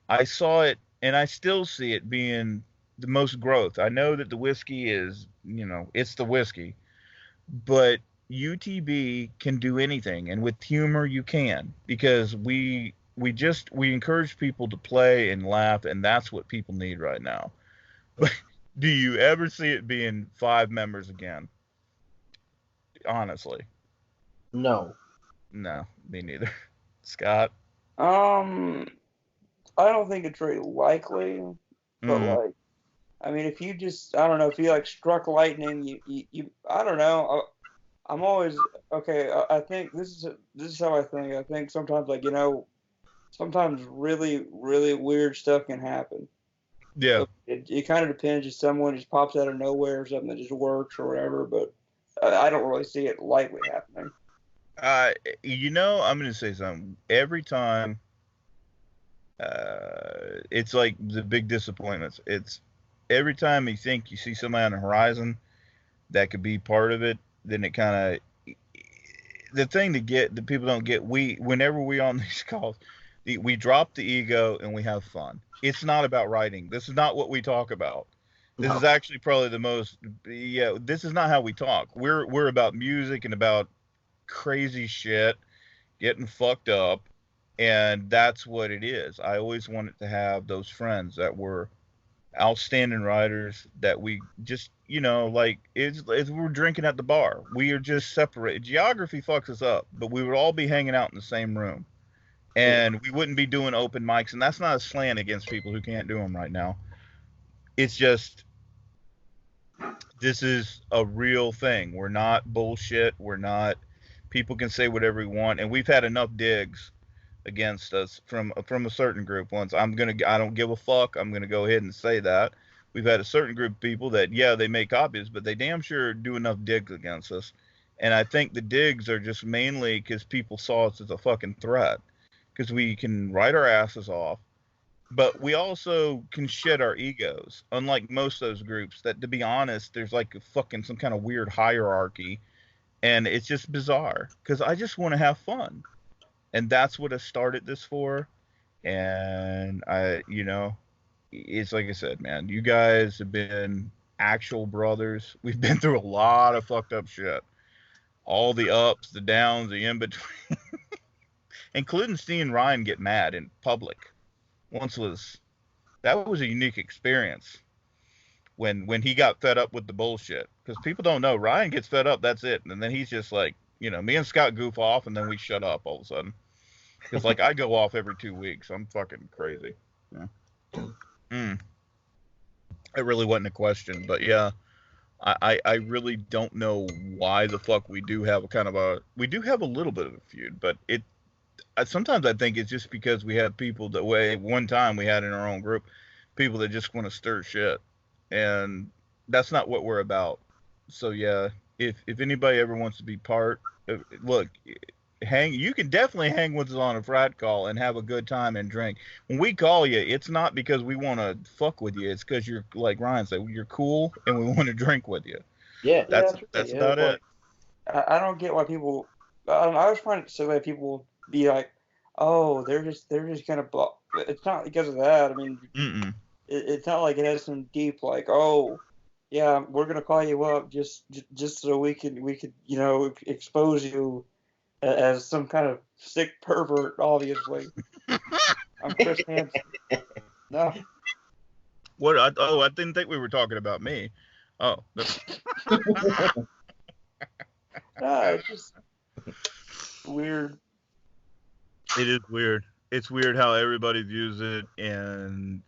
I saw it, and I still see it being the most growth. I know that the whiskey is, it's the whiskey, but UTB can do anything, and with humor you can, because we encourage people to play and laugh, and that's what people need right now. But do you ever see it being 5 members again? Honestly, No. me neither. Scott? I don't think it's very likely, but like, I mean, if you just, I don't know, if you like struck lightning, you I don't know. I'm always okay. I think this is how I think. I think sometimes, like, sometimes really really weird stuff can happen. Yeah. So it kind of depends. If someone just pops out of nowhere or something that just works or whatever, but I don't really see it likely happening. I'm going to say something. Every time, it's like the big disappointments. It's every time you think you see somebody on the horizon that could be part of it, then it kind of, the thing that people don't get, whenever we on these calls, we drop the ego and we have fun. It's not about writing. This is not what we talk about. This is actually probably the most, this is not how we talk. We're about music and about crazy shit, getting fucked up, and that's what it is. I always wanted to have those friends that were outstanding riders that we just, like it's we're drinking at the bar. We are just separated. Geography fucks us up, but we would all be hanging out in the same room, and we wouldn't be doing open mics. And that's not a slant against people who can't do them right now. It's just this is a real thing. We're not bullshit. We're not. People can say whatever we want, and we've had enough digs against us from a certain group once. I don't give a fuck. I'm gonna go ahead and say that. We've had a certain group of people that, yeah, they make copies, but they damn sure do enough digs against us. And I think the digs are just mainly because people saw us as a fucking threat. Because we can write our asses off, but we also can shed our egos. Unlike most of those groups that, to be honest, there's like fucking some kind of weird hierarchy. And it's just bizarre. Because I just want to have fun. And that's what I started this for. And it's like I said, man, you guys have been actual brothers. We've been through a lot of fucked up shit. All the ups, the downs, the in between. Including seeing Ryan get mad in public. That was a unique experience. When he got fed up with the bullshit. Because people don't know, Ryan gets fed up, that's it. And then he's just like, me and Scott goof off, and then we shut up all of a sudden. Because, like, I go off every 2 weeks. I'm fucking crazy. Yeah. It really wasn't a question. But, yeah, I really don't know why the fuck we do have we do have a little bit of a feud. But sometimes I think it's just because we have people one time we had in our own group, people that just want to stir shit. And that's not what we're about. So, yeah, if anybody ever wants to be look, you can definitely hang with us on a frat call and have a good time and drink. When we call you, it's not because we want to fuck with you. It's because you're, like Ryan said, you're cool and we want to drink with you. Yeah. That's about it. I don't get why people, I was trying to say why people be like, oh, they're just gonna block. It's not because of that. I mean, it's not like it has some deep, like, oh, yeah, we're gonna call you up just so we could expose you as some kind of sick pervert. Obviously, I'm Chris Hansen. No. What? I didn't think we were talking about me. Oh. No, it's just weird. It is weird. It's weird how everybody views it, and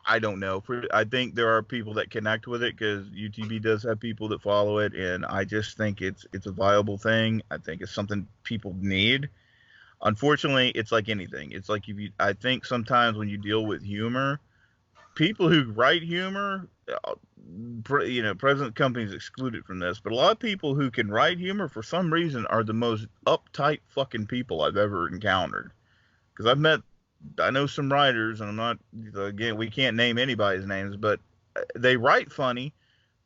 I don't know. I think there are people that connect with it because UTB does have people that follow it, and I just think it's a viable thing. I think it's something people need. Unfortunately, it's like anything. It's like I think sometimes when you deal with humor, people who write humor, present companies excluded from this, but a lot of people who can write humor for some reason are the most uptight fucking people I've ever encountered. Because I know some writers, and I'm not, again, we can't name anybody's names, but they write funny,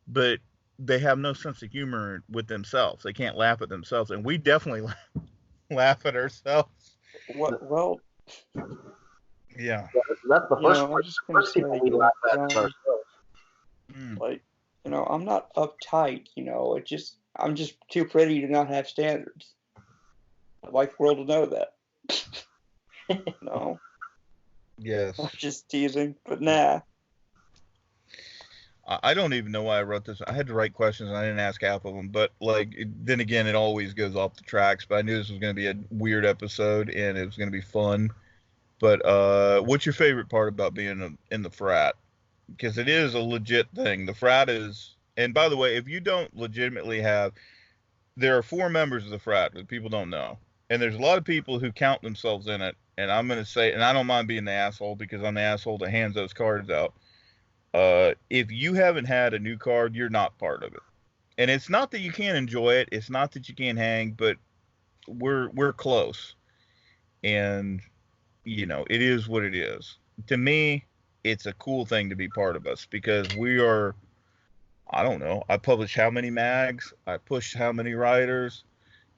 but they have no sense of humor with themselves. They can't laugh at themselves, and we definitely laugh at ourselves. Well, yeah. That's the first people we laugh at ourselves. Like, I'm not uptight, I'm just too pretty to not have standards. I'd like the world to know that. No. Yes. I'm just teasing, but nah. I don't even know why I wrote this. I had to write questions and I didn't ask half of them, but then again, it always goes off the tracks. But I knew this was going to be a weird episode and it was going to be fun. But what's your favorite part about being in the frat? Because it is a legit thing. The frat is, and by the way, if you don't legitimately there are 4 members of the frat that people don't know, and there's a lot of people who count themselves in it. And I'm going to say, and I don't mind being the asshole because I'm the asshole that hands those cards out. If you haven't had a new card, you're not part of it. And it's not that you can't enjoy it. It's not that you can't hang, but we're close. And, it is what it is. To me, it's a cool thing to be part of us because we are, I don't know, I publish how many mags, I push how many writers.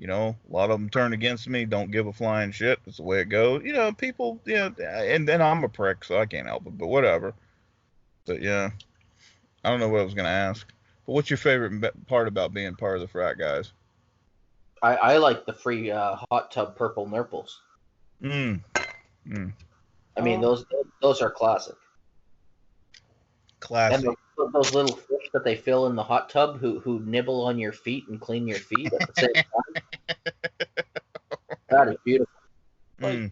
A lot of them turn against me, don't give a flying shit. That's the way it goes. People, and then I'm a prick, so I can't help it, but whatever. But yeah, I don't know what I was going to ask. But what's your favorite part about being part of the frat, guys? I like the free hot tub purple nurples. Mm. I mean, those are classic. Classic. And those little fish that they fill in the hot tub who nibble on your feet and clean your feet at the same time. That is beautiful. Like,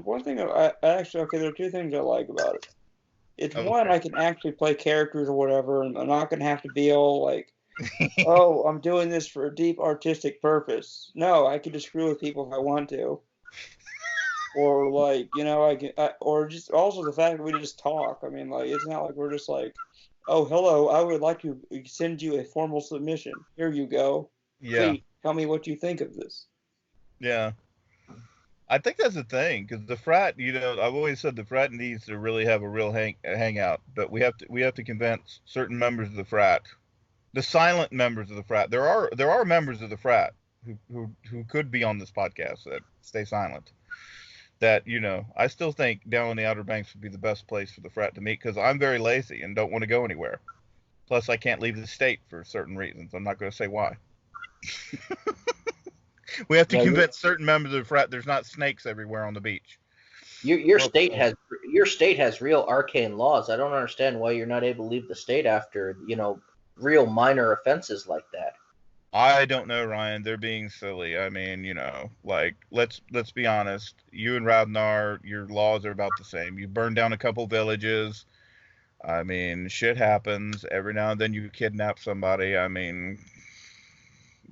one thing I actually, okay, there are two things I like about it. It's one, I can actually play characters or whatever, and I'm not going to have to be all like, oh, I'm doing this for a deep artistic purpose. No, I can just screw with people if I want to. Or like, or just also the fact that we just talk. I mean, like, it's not like we're just like, oh, hello, I would like to send you a formal submission. Here you go. Yeah. Please tell me what you think of this. Yeah. I think that's the thing, because the frat, I've always said the frat needs to really have a real hangout, but we have to convince certain members of the frat, the silent members of the frat. There are members of the frat who could be on this podcast that stay silent. That, I still think down in the Outer Banks would be the best place for the frat to meet, because I'm very lazy and don't want to go anywhere. Plus, I can't leave the state for certain reasons. I'm not going to say why. We have to convince certain members of the frat there's not snakes everywhere on the beach. Your state has real arcane laws. I don't understand why you're not able to leave the state after, real minor offenses like that. I don't know, Ryan. They're being silly. I mean, like, let's be honest. You and Radnar, your laws are about the same. You burn down a couple villages. I mean, shit happens. Every now and then you kidnap somebody. I mean,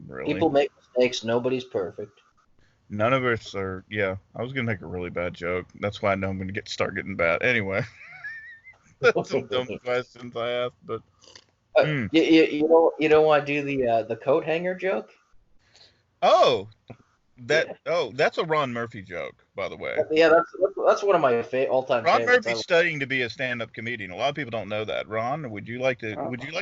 really. People make mistakes. Nobody's perfect. None of us are. Yeah, I was gonna make a really bad joke. That's why I know I'm gonna start getting bad. Anyway, that's some dumb questions I asked, but. You don't want to do the coat hanger joke? Oh, that's a Ron Murphy joke, by the way. Yeah, that's one of my all-time favorites. Ron Murphy's studying to be a stand-up comedian. A lot of people don't know that. Ron, would you like to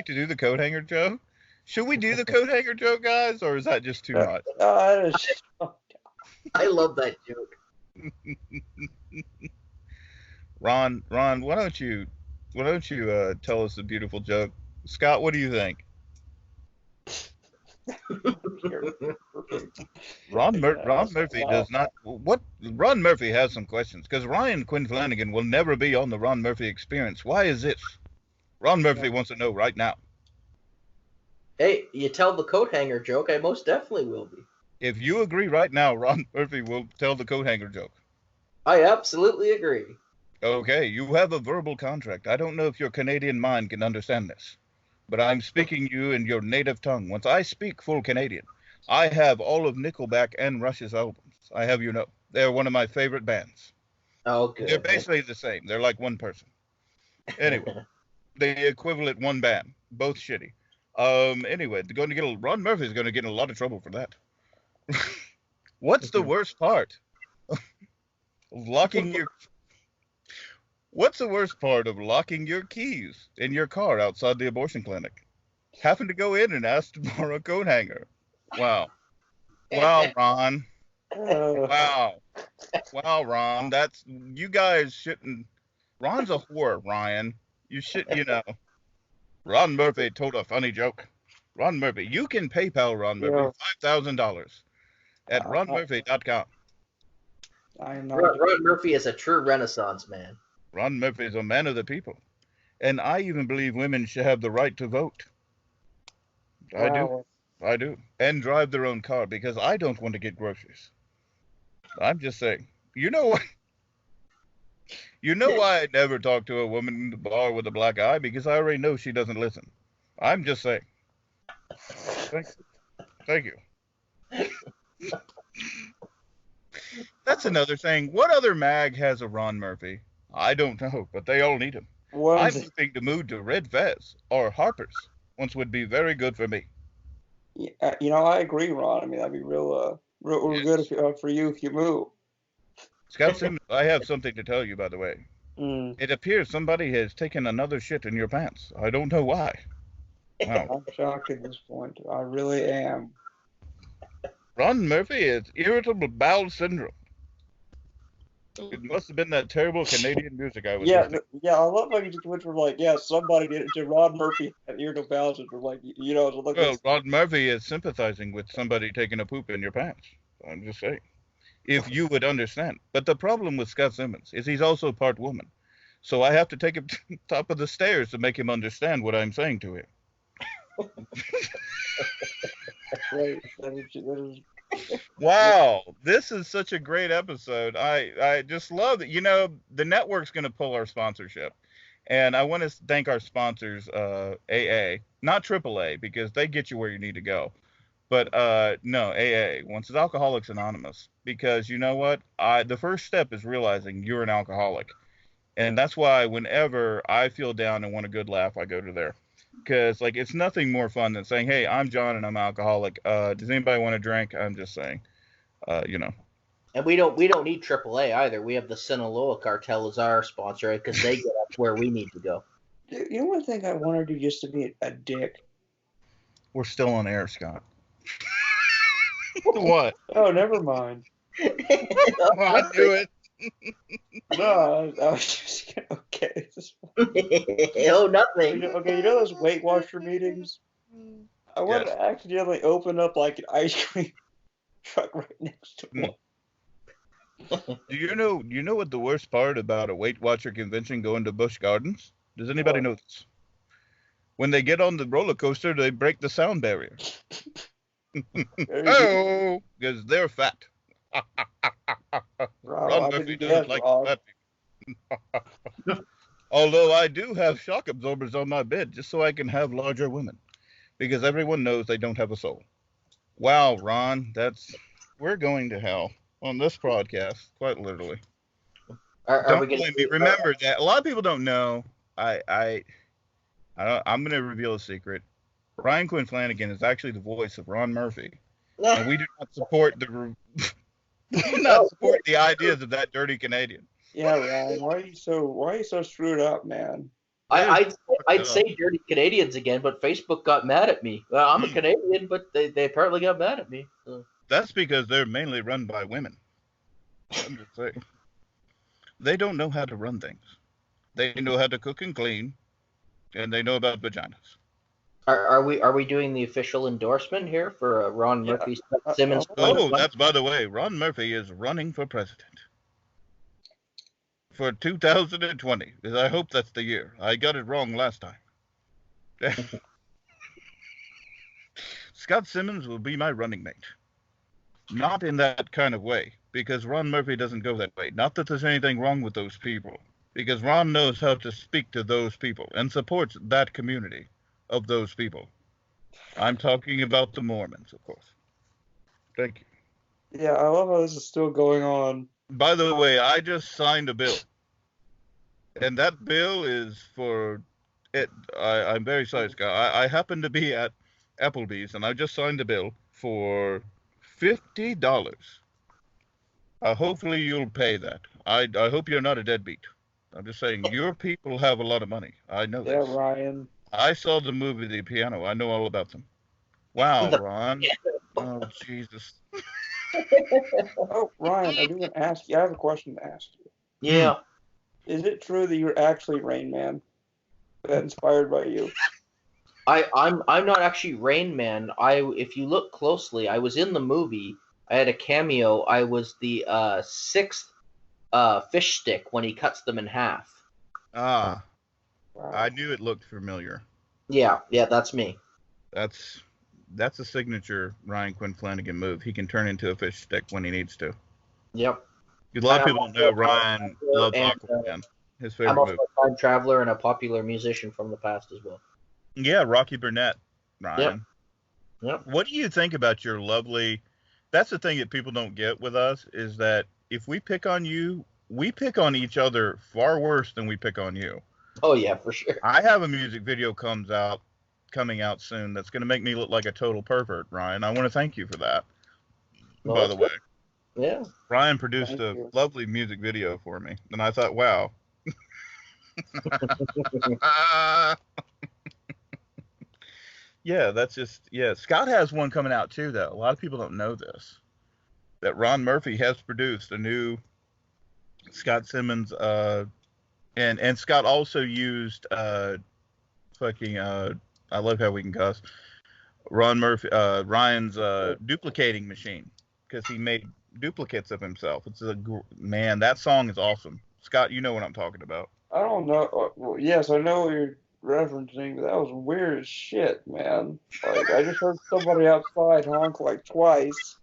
do the coat hanger joke? Should we do the coat hanger joke, guys, or is that just too much? I love that joke. Ron, why don't you tell us a beautiful joke? Scott, what do you think? Ron Murphy does not. What Ron Murphy has some questions, because Ryan Quinn Flanagan will never be on the Ron Murphy Experience. Why is this? Ron Murphy wants to know right now. Hey, you tell the coat hanger joke, I most definitely will be. If you agree right now, Ron Murphy will tell the coat hanger joke. I absolutely agree. Okay, you have a verbal contract. I don't know if your Canadian mind can understand this, but I'm speaking you in your native tongue. Once I speak full Canadian, I have all of Nickelback and Rush's albums. I have you know. They're one of my favorite bands. Oh, good. They're basically the same. They're like one person. Anyway, the equivalent one band. Both shitty. Anyway, Ron Murphy's going to get in a lot of trouble for that. What's the worst part of locking your... What's the worst part of locking your keys in your car outside the abortion clinic? Having to go in and ask to borrow a coat hanger. Wow. Wow, Ron. Wow, Ron. You guys shouldn't... Ron's a whore, Ryan. You should, Ron Murphy told a funny joke. Ron Murphy. You can PayPal Ron Murphy $5,000 at ronmurphy.com. Ron Murphy is a true Renaissance man. Ron Murphy is a man of the people. And I even believe women should have the right to vote. I do. And drive their own car, because I don't want to get groceries. I'm just saying. You know what? You know why I never talk to a woman in the bar with a black eye? Because I already know she doesn't listen. I'm just saying. Thank you. That's another thing. What other mag has a Ron Murphy? I don't know, but they all need him. I'm hoping to move to Red Fez or Harper's. Once would be very good for me. Yeah, I agree, Ron. I mean, that'd be real good for you if you move. Scott Simmons, I have something to tell you, by the way. It appears somebody has taken another shit in your pants. I don't know why. Wow. I'm shocked at this point. I really am. Ron Murphy has irritable bowel syndrome. It must have been that terrible Canadian music I was Yeah, listening. yeah, I love how you just went from like, yeah, somebody did it to Rod Murphy at irritable bowels, and like, so look Well, this. Rod Murphy is sympathizing with somebody taking a poop in your pants. I'm just saying. If you would understand. But the problem with Scott Simmons is he's also part woman. So I have to take him to the top of the stairs to make him understand what I'm saying to him. Right, that is, Wow, this is such a great episode. I just love it. The network's going to pull our sponsorship. And I want to thank our sponsors, AA, not AAA, because they get you where you need to go. But no, AA, once it's Alcoholics Anonymous, because you know what? The first step is realizing you're an alcoholic. And that's why whenever I feel down and want a good laugh, I go to there. Because it's nothing more fun than saying, "Hey, I'm John and I'm alcoholic. Does anybody want a drink?" I'm just saying, you know. And we don't need AAA either. We have the Sinaloa cartel as our sponsor because they get us where we need to go. Dude, you know one thing I want to do just to be a dick? We're still on air, Scott. What? Oh, never mind. I knew it. No, I was just okay. Oh, nothing. Okay, you know those Weight Watcher meetings? I want Yes. to accidentally open up like an ice cream truck right next to one. Do you know what the worst part about a Weight Watcher convention going to Busch Gardens? Does anybody know this? When they get on the roller coaster, they break the sound barrier. Oh, because they're fat. Ron Murphy doesn't like fat people. Although I do have shock absorbers on my bed just so I can have larger women. Because everyone knows they don't have a soul. Wow, Ron, we're going to hell on this podcast, quite literally. Are we gonna remember that a lot of people don't know. I'm going to reveal a secret. Ryan Quinn Flanagan is actually the voice of Ron Murphy, and we do not support the ideas of that dirty Canadian. Yeah, Ryan, why are you so screwed up, man? I'd say dirty Canadians again, but Facebook got mad at me. I'm a Canadian, but they apparently got mad at me. So. That's because they're mainly run by women. I'm just saying. They don't know how to run things. They know how to cook and clean, and they know about vaginas. Are we doing the official endorsement here for Ron Murphy's Simmons? Oh, that's by the way. Ron Murphy is running for president for 2020. I hope that's the year. I got it wrong last time. Scott Simmons will be my running mate. Not in that kind of way, because Ron Murphy doesn't go that way. Not that there's anything wrong with those people, because Ron knows how to speak to those people and supports that community of those people. I'm talking about the Mormons, of course. Thank you. Yeah, I love how this is still going on. By the way, I just signed a bill. And that bill is for it. I'm very sorry, Scott. I happen to be at Applebee's, and I just signed a bill for $50. Hopefully you'll pay that. I hope you're not a deadbeat. I'm just saying, your people have a lot of money. I know Yeah, this. Ryan. I saw the movie The Piano. I know all about them. Wow, Ron. Oh, Jesus. Oh, Ryan, I do want to ask you. I have a question to ask you. Yeah. Is it true that you're actually Rain Man? That inspired by you? I'm not actually Rain Man. If you look closely, I was in the movie. I had a cameo. I was the sixth fish stick when he cuts them in half. Ah. Wow. I knew it looked familiar. Yeah, that's me. That's a signature Ryan Quinn Flanagan move. He can turn into a fish stick when he needs to. Yep. A lot of people don't know Ryan loves Aquaman. His favorite I'm also movie. a time traveler and a popular musician from the past as well. Yeah, Rocky Burnett, Ryan. Yep. What do you think about your lovely... That's the thing that people don't get with us, is that if we pick on you, we pick on each other far worse than we pick on you. Oh, yeah, for sure. I have a music video coming out soon that's going to make me look like a total pervert, Ryan. I want to thank you for that, by the way. Yeah. Ryan produced a lovely music video for me, and I thought, wow. Yeah, that's just, yeah. Scott has one coming out too, though. A lot of people don't know this. That Ron Murphy has produced a new Scott Simmons, and Scott also used fucking I love how we can cuss. Ryan's duplicating machine, because he made duplicates of himself. It's man, that song is awesome. Scott, you know what I'm talking about. I don't know. Well, yes, I know what you're referencing, but that was weird as shit, man. Like, I just heard somebody outside honk like twice,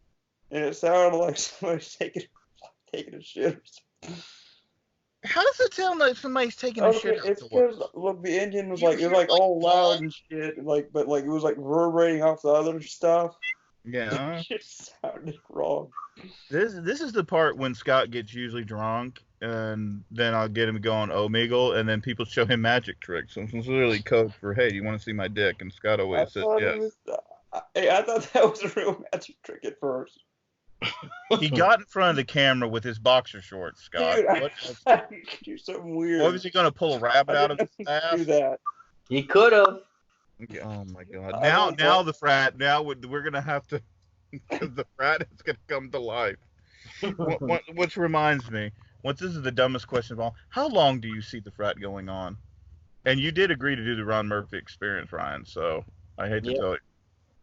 and it sounded like somebody's taking a shit. How does it sound like somebody's taking a Okay, shit it's outdoors? because look, the engine was You like, it was hear like like all loud ball? and shit, and like, but like it was like reverberating off the other stuff. Yeah. It just sounded wrong. This is the part when Scott gets usually drunk, and then I'll get him going Omegle, and then people show him magic tricks. So it's literally code for, hey, do you want to see my dick? And Scott I always says thought yes. it was. I thought that was a real magic trick at first. He got in front of the camera with his boxer shorts, Scott. Dude, What, I thought you could do something weird. what was he going to pull a rabbit I out of didn't his know ass? you could do that. He could have. Oh my God! I Now, don't now know. the frat. Now we're gonna have to, because the frat is gonna come to life. Which reminds me, this is the dumbest question of all. How long do you see the frat going on? And you did agree to do the Ron Murphy experience, Ryan. So I hate to Yep. tell you.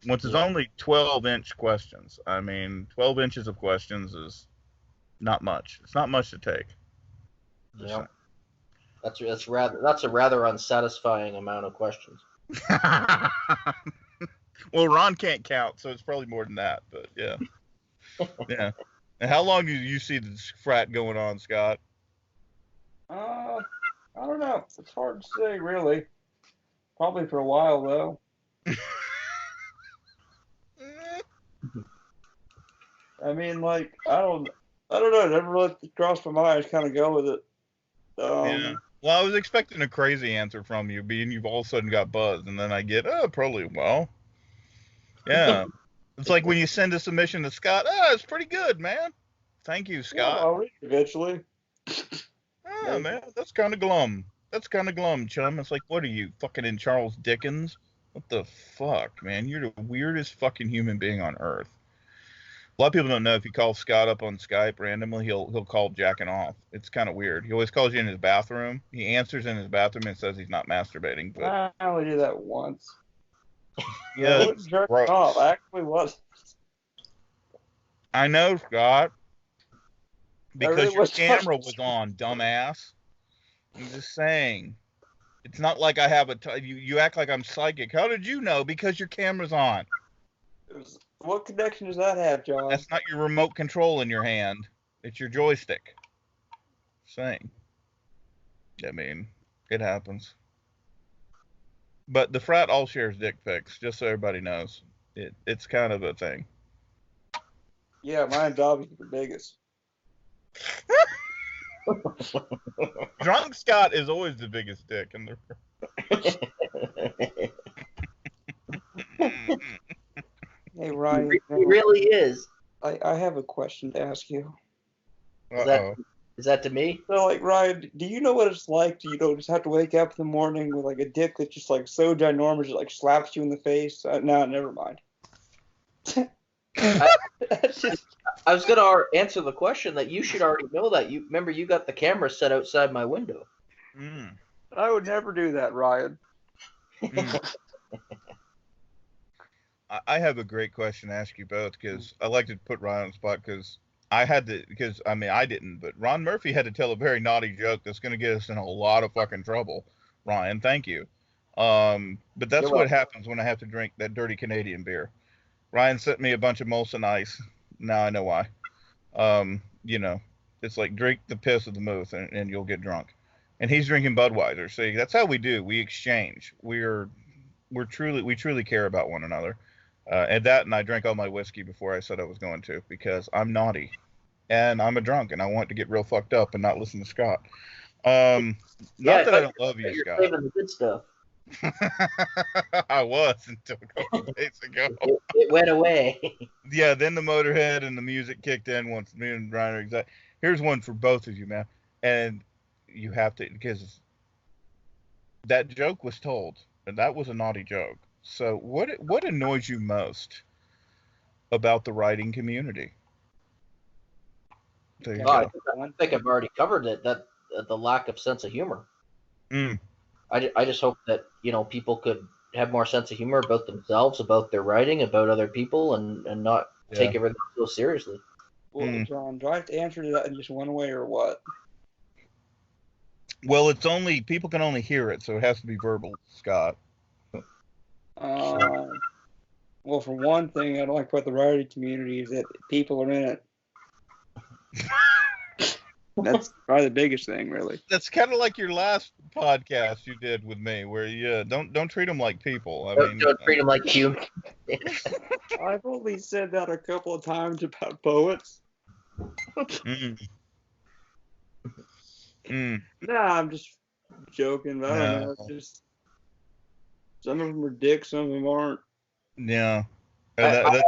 Once it's Yep. only 12-inch questions. I mean, 12 inches of questions is not much. It's not much to take. Just Yeah. That's a rather unsatisfying amount of questions. saying. Well, Ron can't count, so it's probably more than that. But yeah, yeah. And how long do you see this frat going on, Scott? I don't know. It's hard to say, really. Probably for a while, though. I mean, like, I don't know. It never really crossed my mind. I just kind of go with it. Yeah. Well, I was expecting a crazy answer from you, being you've all of a sudden got buzzed, and then I get, probably, well, yeah. It's like when you send a submission to Scott, it's pretty good, man. Thank you, Yeah, Scott. I'll read it eventually. Man, that's kind of glum. That's kind of glum, chum. It's like, what are you, fucking in Charles Dickens? What the fuck, man? You're the weirdest fucking human being on earth. A lot of people don't know if you call Scott up on Skype randomly, he'll call jacking off. It's kind of weird. He always calls you in his bathroom. He answers in his bathroom and says he's not masturbating. But I only did that once. yeah, I wasn't jerking gross. off. I actually was. I know, Scott, because really your was camera just- was on, dumbass. I'm just saying. It's not like I have you act like I'm psychic. How did you know? Because your camera's on. What connection does that have, John? That's not your remote control in your hand. It's your joystick. Saying. I mean, it happens. But the frat all shares dick pics, just so everybody knows. It's kind of a thing. Yeah, mine's obviously the biggest. Drunk Scott is always the biggest dick in the Hey, Ryan. He really is. I have a question to ask you. Is that to me? So, like, Ryan, do you know what it's like to, just have to wake up in the morning with, like, a dick that's just, like, so ginormous it, like, slaps you in the face? No, never mind. That's just... I was gonna answer the question that you should already know that. You remember you got the camera set outside my window. I would never do that, Ryan. I have a great question to ask you both, because I like to put Ryan on the spot, because I didn't, but Ron Murphy had to tell a very naughty joke that's going to get us in a lot of fucking trouble. Ryan, thank you. But that's what happens when I have to drink that dirty Canadian beer. Ryan sent me a bunch of Molson Ice. Now I know why. It's like drink the piss of the moose and you'll get drunk. And he's drinking Budweiser. See, that's how we do. We exchange. We truly care about one another. And I drank all my whiskey before I said I was going to, because I'm naughty. And I'm a drunk, and I want to get real fucked up and not listen to Scott. Not that I don't love you, You're Scott. saving the good stuff. I was until a couple days ago. It went away. Yeah, then the Motorhead and the music kicked in once me and Ryan are exact. Here's one for both of you, man. And you have to, because that joke was told, and that was a naughty joke. So what annoys you most about the writing community? There you I go. think I've already covered it. That the lack of sense of humor. Mm. I just hope that people could have more sense of humor about themselves, about their writing, about other people, and not take everything so seriously. Well, John, do I have to answer that in just one way or what? Well, it's only people can only hear it, so it has to be verbal, Scott. Well, for one thing, I don't like about the writing community is that people are in it. That's probably the biggest thing, really. That's kind of like your last podcast you did with me, where you don't treat them like people. Don't treat them like humans. I've only said that a couple of times about poets. Nah, I'm just joking. But I don't know. It's just some of them are dicks, some of them aren't. Yeah. I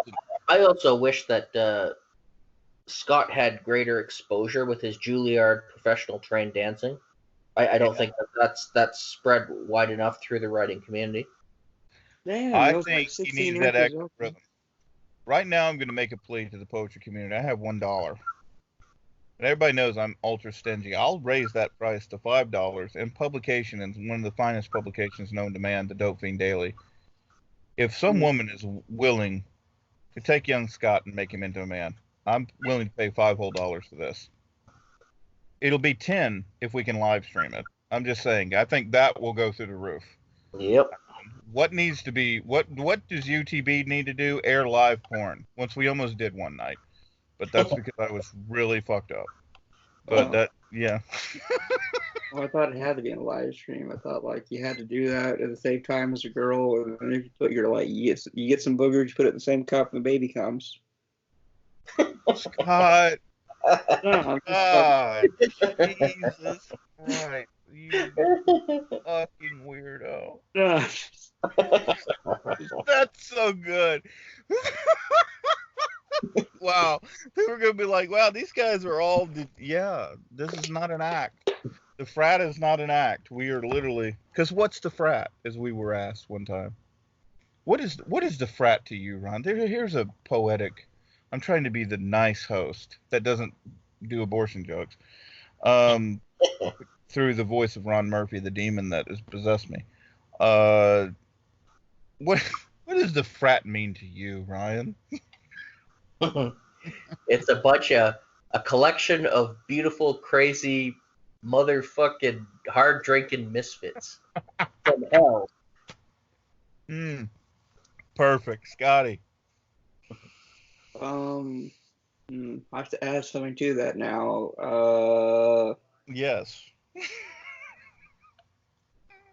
also wish that Scott had greater exposure with his Juilliard professional trained dancing. I don't think that's spread wide enough through the writing community. Damn, I think he needs that extra rhythm. Right now, I'm going to make a plea to the poetry community. I have $1. And everybody knows I'm ultra stingy. I'll raise that price to $5. And publication is one of the finest publications known to man, the Dope Fiend Daily. If some woman is willing to take young Scott and make him into a man, I'm willing to pay $5 whole for this. It'll be 10 if we can live stream it. I'm just saying. I think that will go through the roof. Yep. What needs to be? What does UTB need to do? Air live porn. Once we almost did one night, but that's because I was really fucked up. But yeah. Well, I thought it had to be in a live stream. I thought like you had to do that at the same time as a girl, and if you put your you get some boogers, you put it in the same cup, and the baby comes. Scott. No, Jesus Christ, you fucking weirdo. That's so good. Wow. They were going to be like, wow, these guys are all, this is not an act. The frat is not an act. We are literally, because what's the frat, as we were asked one time? What is the frat to you, Ron? Here's a poetic, I'm trying to be the nice host that doesn't do abortion jokes. Through the voice of Ron Murphy, the demon that has possessed me. What does the frat mean to you, Ryan? It's a collection of beautiful, crazy, motherfucking, hard-drinking misfits from hell. Perfect. Scotty. I have to add something to that now. Yes.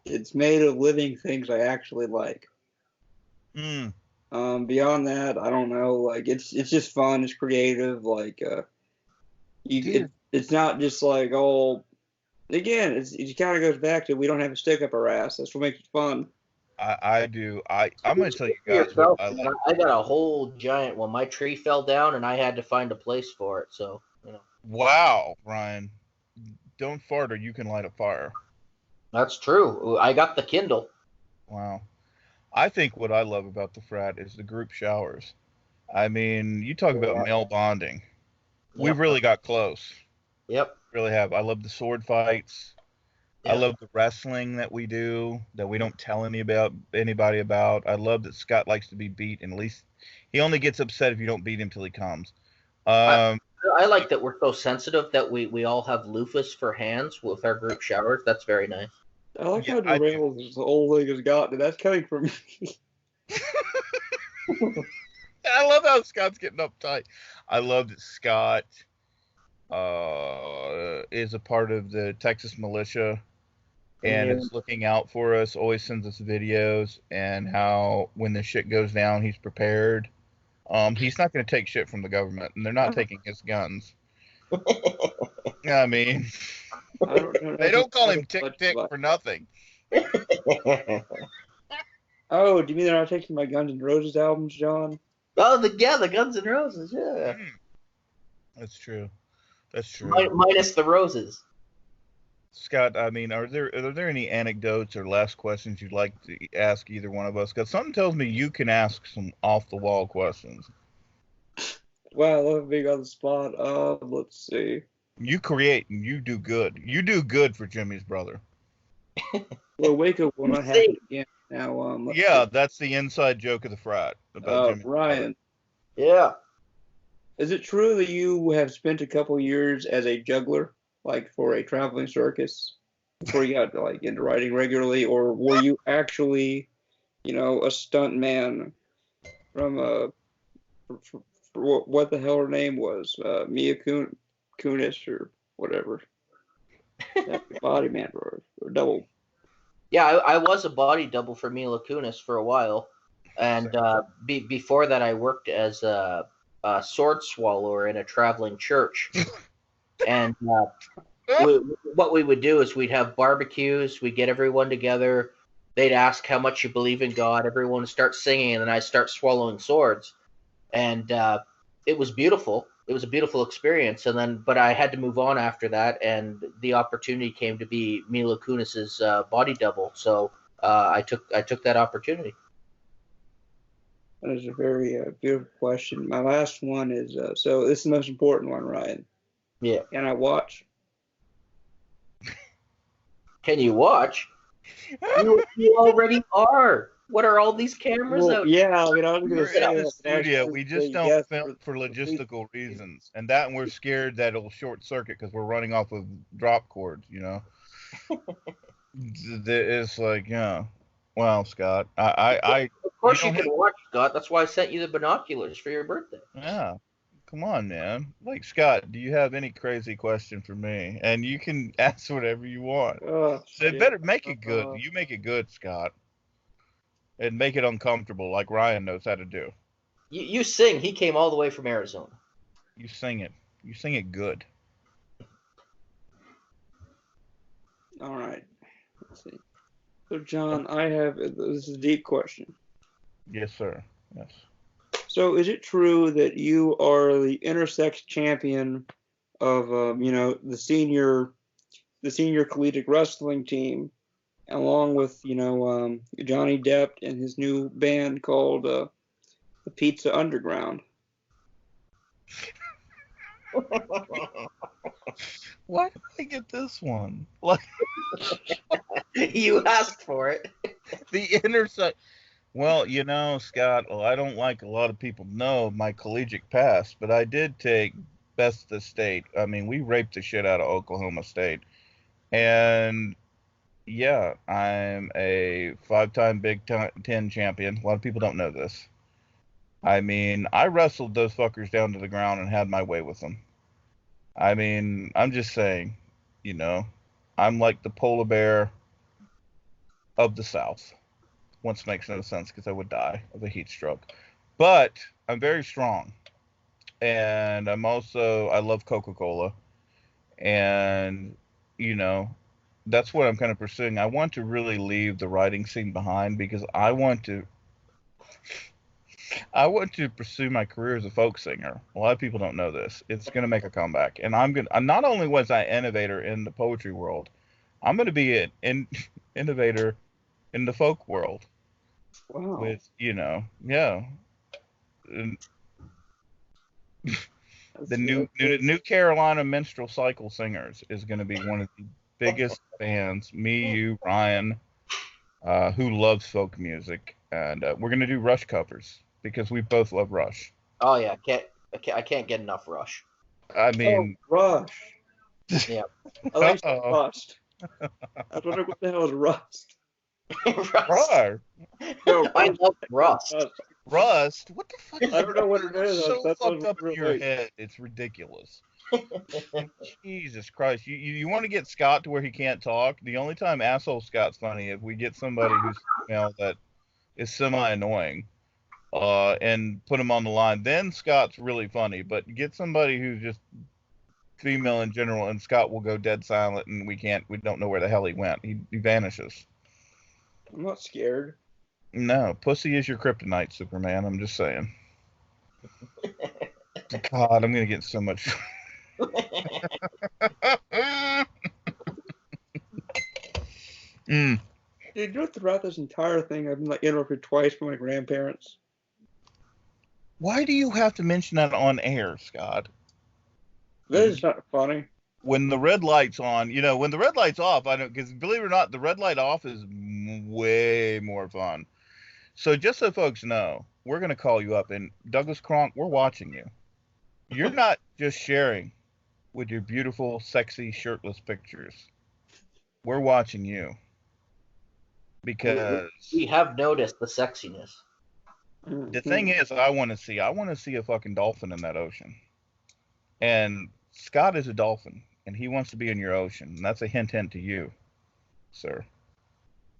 It's made of living things I actually like. Beyond that, I don't know. Like it's just fun. It's creative. Like it's not just like Again, it kind of goes back to we don't have a stick up our ass. That's what makes it fun. I do. I'm going to tell you guys what I like. I got a whole giant one. My tree fell down, and I had to find a place for it. So Wow, Ryan. Don't fart or you can light a fire. That's true. I got the Kindle. Wow. I think what I love about the frat is the group showers. I mean, you talk about male bonding. Yep. We've really got close. Yep. Really have. I love the sword fights. Yep. I love the wrestling that we do, that we don't tell anybody about. I love that Scott likes to be beat, and at least he only gets upset if you don't beat him till he comes. I like that we're so sensitive that we all have loofahs for hands with our group showers. That's very nice. I like how derailed this whole thing has gotten. That's coming from me. I love how Scott's getting uptight. I love that Scott is a part of the Texas militia and is looking out for us, always sends us videos, and how when the shit goes down, he's prepared. He's not going to take shit from the government, and they're not taking his guns. I mean, they don't call him Tick Tick for nothing. Oh, do you mean they're not taking my Guns N' Roses albums, John? Oh, the Guns N' Roses, yeah. That's true. That's true. Minus the roses. Scott, I mean, are there any anecdotes or last questions you'd like to ask either one of us? Because something tells me you can ask some off-the-wall questions. Wow, I love being on the spot. Let's see. You create and you do good. You do good for Jimmy's brother. Well, Waco will not happen again. Now, let's Yeah, see. that's the inside joke of the frat about Jimmy's brother. Ryan, Yeah. is it true that you have spent a couple years as a juggler, like for a traveling circus, before you got like into writing regularly, or were you actually, a stunt man from for what the hell her name was, Mia Kunis or whatever, that body man or double. Yeah, I was a body double for Mila Kunis for a while, and before that, I worked as a sword swallower in a traveling church. And what we would do is we'd have barbecues, we'd get everyone together. They'd ask how much you believe in God. Everyone would start singing, and then I start swallowing swords, and it was beautiful. It was a beautiful experience. And then, but I had to move on after that, and the opportunity came to be Mila Kunis's body double. So I took that opportunity. That is a very beautiful question. My last one is so this is the most important one, Ryan. Yeah. Can I watch? Can you watch? You already are. What are all these cameras out? Yeah, I mean, I was going We're to say in the that. studio. We just don't Yes, film for logistical reasons, and that we're scared that it'll short circuit because we're running off of drop cords. It's like, yeah. Well, Scott, I Of course you can watch, Scott. That's why I sent you the binoculars for your birthday. yeah. Come on, man. Like, Scott, do you have any crazy question for me? And you can ask whatever you want. Oh, So better make it good. You make it good, Scott. And make it uncomfortable like Ryan knows how to do. You sing. He came all the way from Arizona. You sing it. You sing it good. all right. Let's see. So, John, this is a deep question. Yes, sir. Yes. So, is it true that you are the intersex champion of, the senior collegiate wrestling team, along with, Johnny Depp and his new band called the Pizza Underground? Why did I get this one? Like You asked for it. the intersect. Well, Scott, I don't like a lot of people know my collegiate past, but I did take best of the state. I mean, we raped the shit out of Oklahoma State. And yeah, I'm a 5-time Big Ten champion. A lot of people don't know this. I mean, I wrestled those fuckers down to the ground and had my way with them. I mean, I'm just saying, I'm like the polar bear of the South. Once makes no sense because I would die of a heat stroke. But I'm very strong. And I love Coca-Cola. And, that's what I'm kind of pursuing. I want to really leave the writing scene behind because I want to pursue my career as a folk singer. A lot of people don't know this. It's going to make a comeback. And I'm not only was I innovator in the poetry world, I'm going to be an innovator in the folk world. Wow. With, yeah. The New Carolina Minstrel Cycle Singers is going to be one of the biggest bands. Me, you, Ryan, who loves folk music, and we're going to do Rush covers because we both love Rush. Oh yeah, I can't get enough Rush. I mean, Rush. Yeah. I like Rust. I was wondering what the hell is Rust. Rust. No, I love Rust. Rust? What the fuck? I don't know what it is. So That's fucked up in really your head. It's ridiculous. Jesus Christ. You want to get Scott to where he can't talk? The only time asshole Scott's funny if we get somebody who's female that is semi-annoying and put him on the line. Then Scott's really funny. But get somebody who's just female in general and Scott will go dead silent and we don't know where the hell he went. He vanishes. I'm not scared. No, pussy is your kryptonite, Superman. I'm just saying. God, I'm gonna get so much. Dude, throughout this entire thing, I've been interrupted twice by my grandparents. Why do you have to mention that on air, Scott? That is not funny. When the red light's on, when the red light's off, I don't, because believe it or not, the red light off is way more fun. So just so folks know, we're going to call you up, and Douglas Kronk, we're watching you. You're not just sharing with your beautiful, sexy, shirtless pictures. We're watching you. Because we have noticed the sexiness. The thing is, I want to see a fucking dolphin in that ocean. And Scott is a dolphin, and he wants to be in your ocean. And that's a hint to you, sir.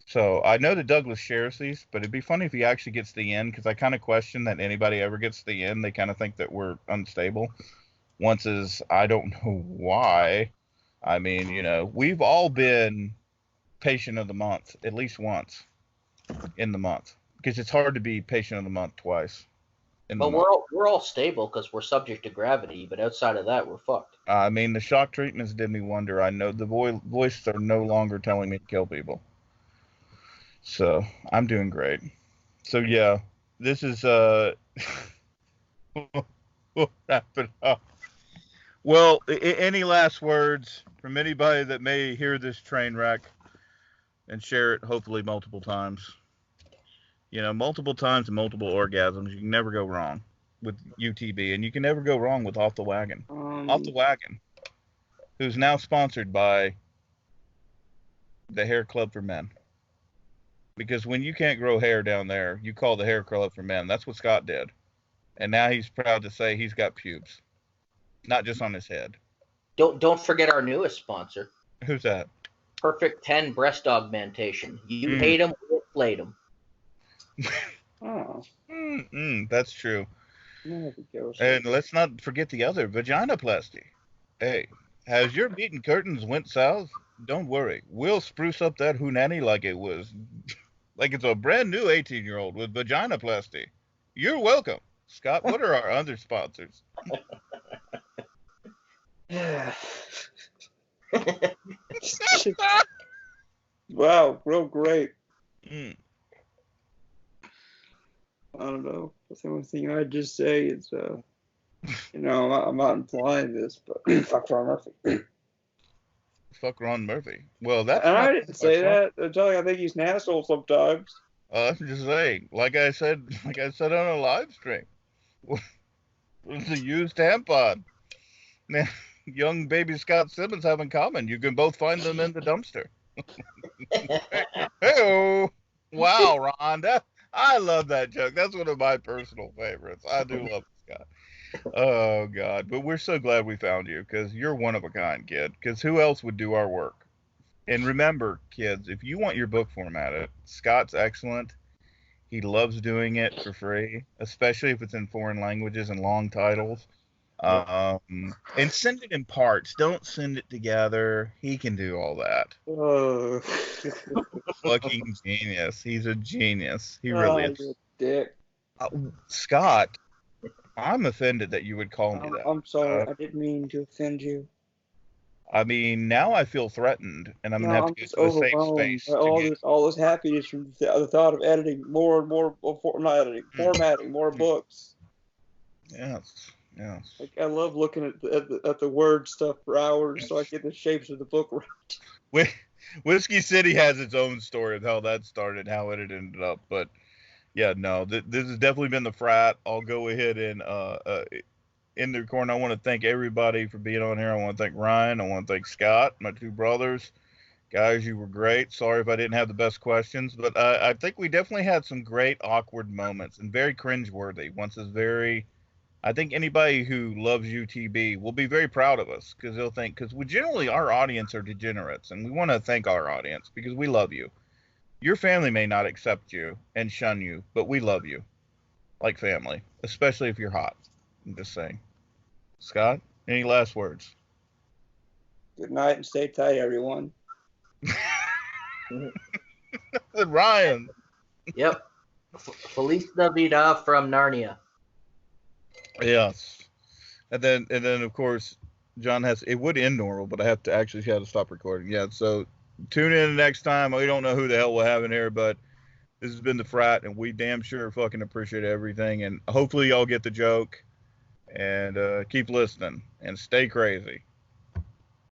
So I know that Douglas shares these, but it'd be funny if he actually gets to the end, because I kind of question that anybody ever gets to the end. They kind of think that we're unstable. Once is, I don't know why. I mean, we've all been patient of the month at least once in the month, because it's hard to be patient of the month twice. But we're all stable because we're subject to gravity, but outside of that, we're fucked. I mean, the shock treatments did me wonder. I know the voices are no longer telling me to kill people. So, I'm doing great. So, yeah, this is, we'll wrap it up. Well, any last words from anybody that may hear this train wreck and share it, hopefully, multiple times? Multiple times and multiple orgasms. You can never go wrong with UTB, and you can never go wrong with Off the Wagon. Off the Wagon, who's now sponsored by the Hair Club for Men. Because when you can't grow hair down there, you call the Hair Club for Men. That's what Scott did. And now he's proud to say he's got pubes. Not just on his head. Don't forget our newest sponsor. Who's that? Perfect 10 breast augmentation. You hate them, we inflate them. Oh. That's true. And let's not forget the other, vaginoplasty. Hey, has your beaten curtains went south? Don't worry. We'll spruce up that hoonanny like it's a brand new 18-year-old with vaginoplasty. You're welcome. Scott, what are our other sponsors? Wow, real great. Mm. I don't know. The only thing I'd just say is, I'm not implying this, but fuck Ron Murphy. Fuck Ron Murphy. Well, that's. And I didn't say that. I'm telling you, I think he's an asshole sometimes. I'm just saying, like I said on a live stream, it's a used tampon. Now, young baby Scott Simmons have in common. You can both find them in the dumpster. Hey-oh. Wow, Ron. I love that joke. That's one of my personal favorites. I do love Scott. Oh, God. But we're so glad we found you, because you're one of a kind, kid. Because who else would do our work? And remember, kids, if you want your book formatted, Scott's excellent. He loves doing it for free, especially if it's in foreign languages and long titles. And send it in parts. Don't send it together. He can do all that. Fucking genius. He's a genius. He really is. You dick. Scott, I'm offended that you would call me that. I'm sorry. I didn't mean to offend you. I mean, now I feel threatened, and I'm going to have to go to a safe space. All this happiness from the thought of editing more and more, formatting more books. Yes. Like, I love looking at the word stuff for hours so I get the shapes of the book right. Whiskey City has its own story of how that started, how it ended up. But yeah, no, this has definitely been the Frat. I'll go ahead and in the corner. I want to thank everybody for being on here. I want to thank Ryan. I want to thank Scott, my two brothers. Guys, you were great. Sorry if I didn't have the best questions, but I think we definitely had some great awkward moments and very cringeworthy. I think anybody who loves UTB will be very proud of us, because they'll think, because generally our audience are degenerates, and we want to thank our audience because we love you. Your family may not accept you and shun you, but we love you like family, especially if you're hot. I'm just saying. Scott, any last words? Good night and stay tight, everyone. Ryan. Yep. Feliz Navidad from Narnia. Yes. And then of course John it would end normal, but I have to stop recording. Yeah, so tune in next time. We don't know who the hell we'll have in here, but This has been the Frat, and we damn sure fucking appreciate everything. And hopefully y'all get the joke. And keep listening and stay crazy.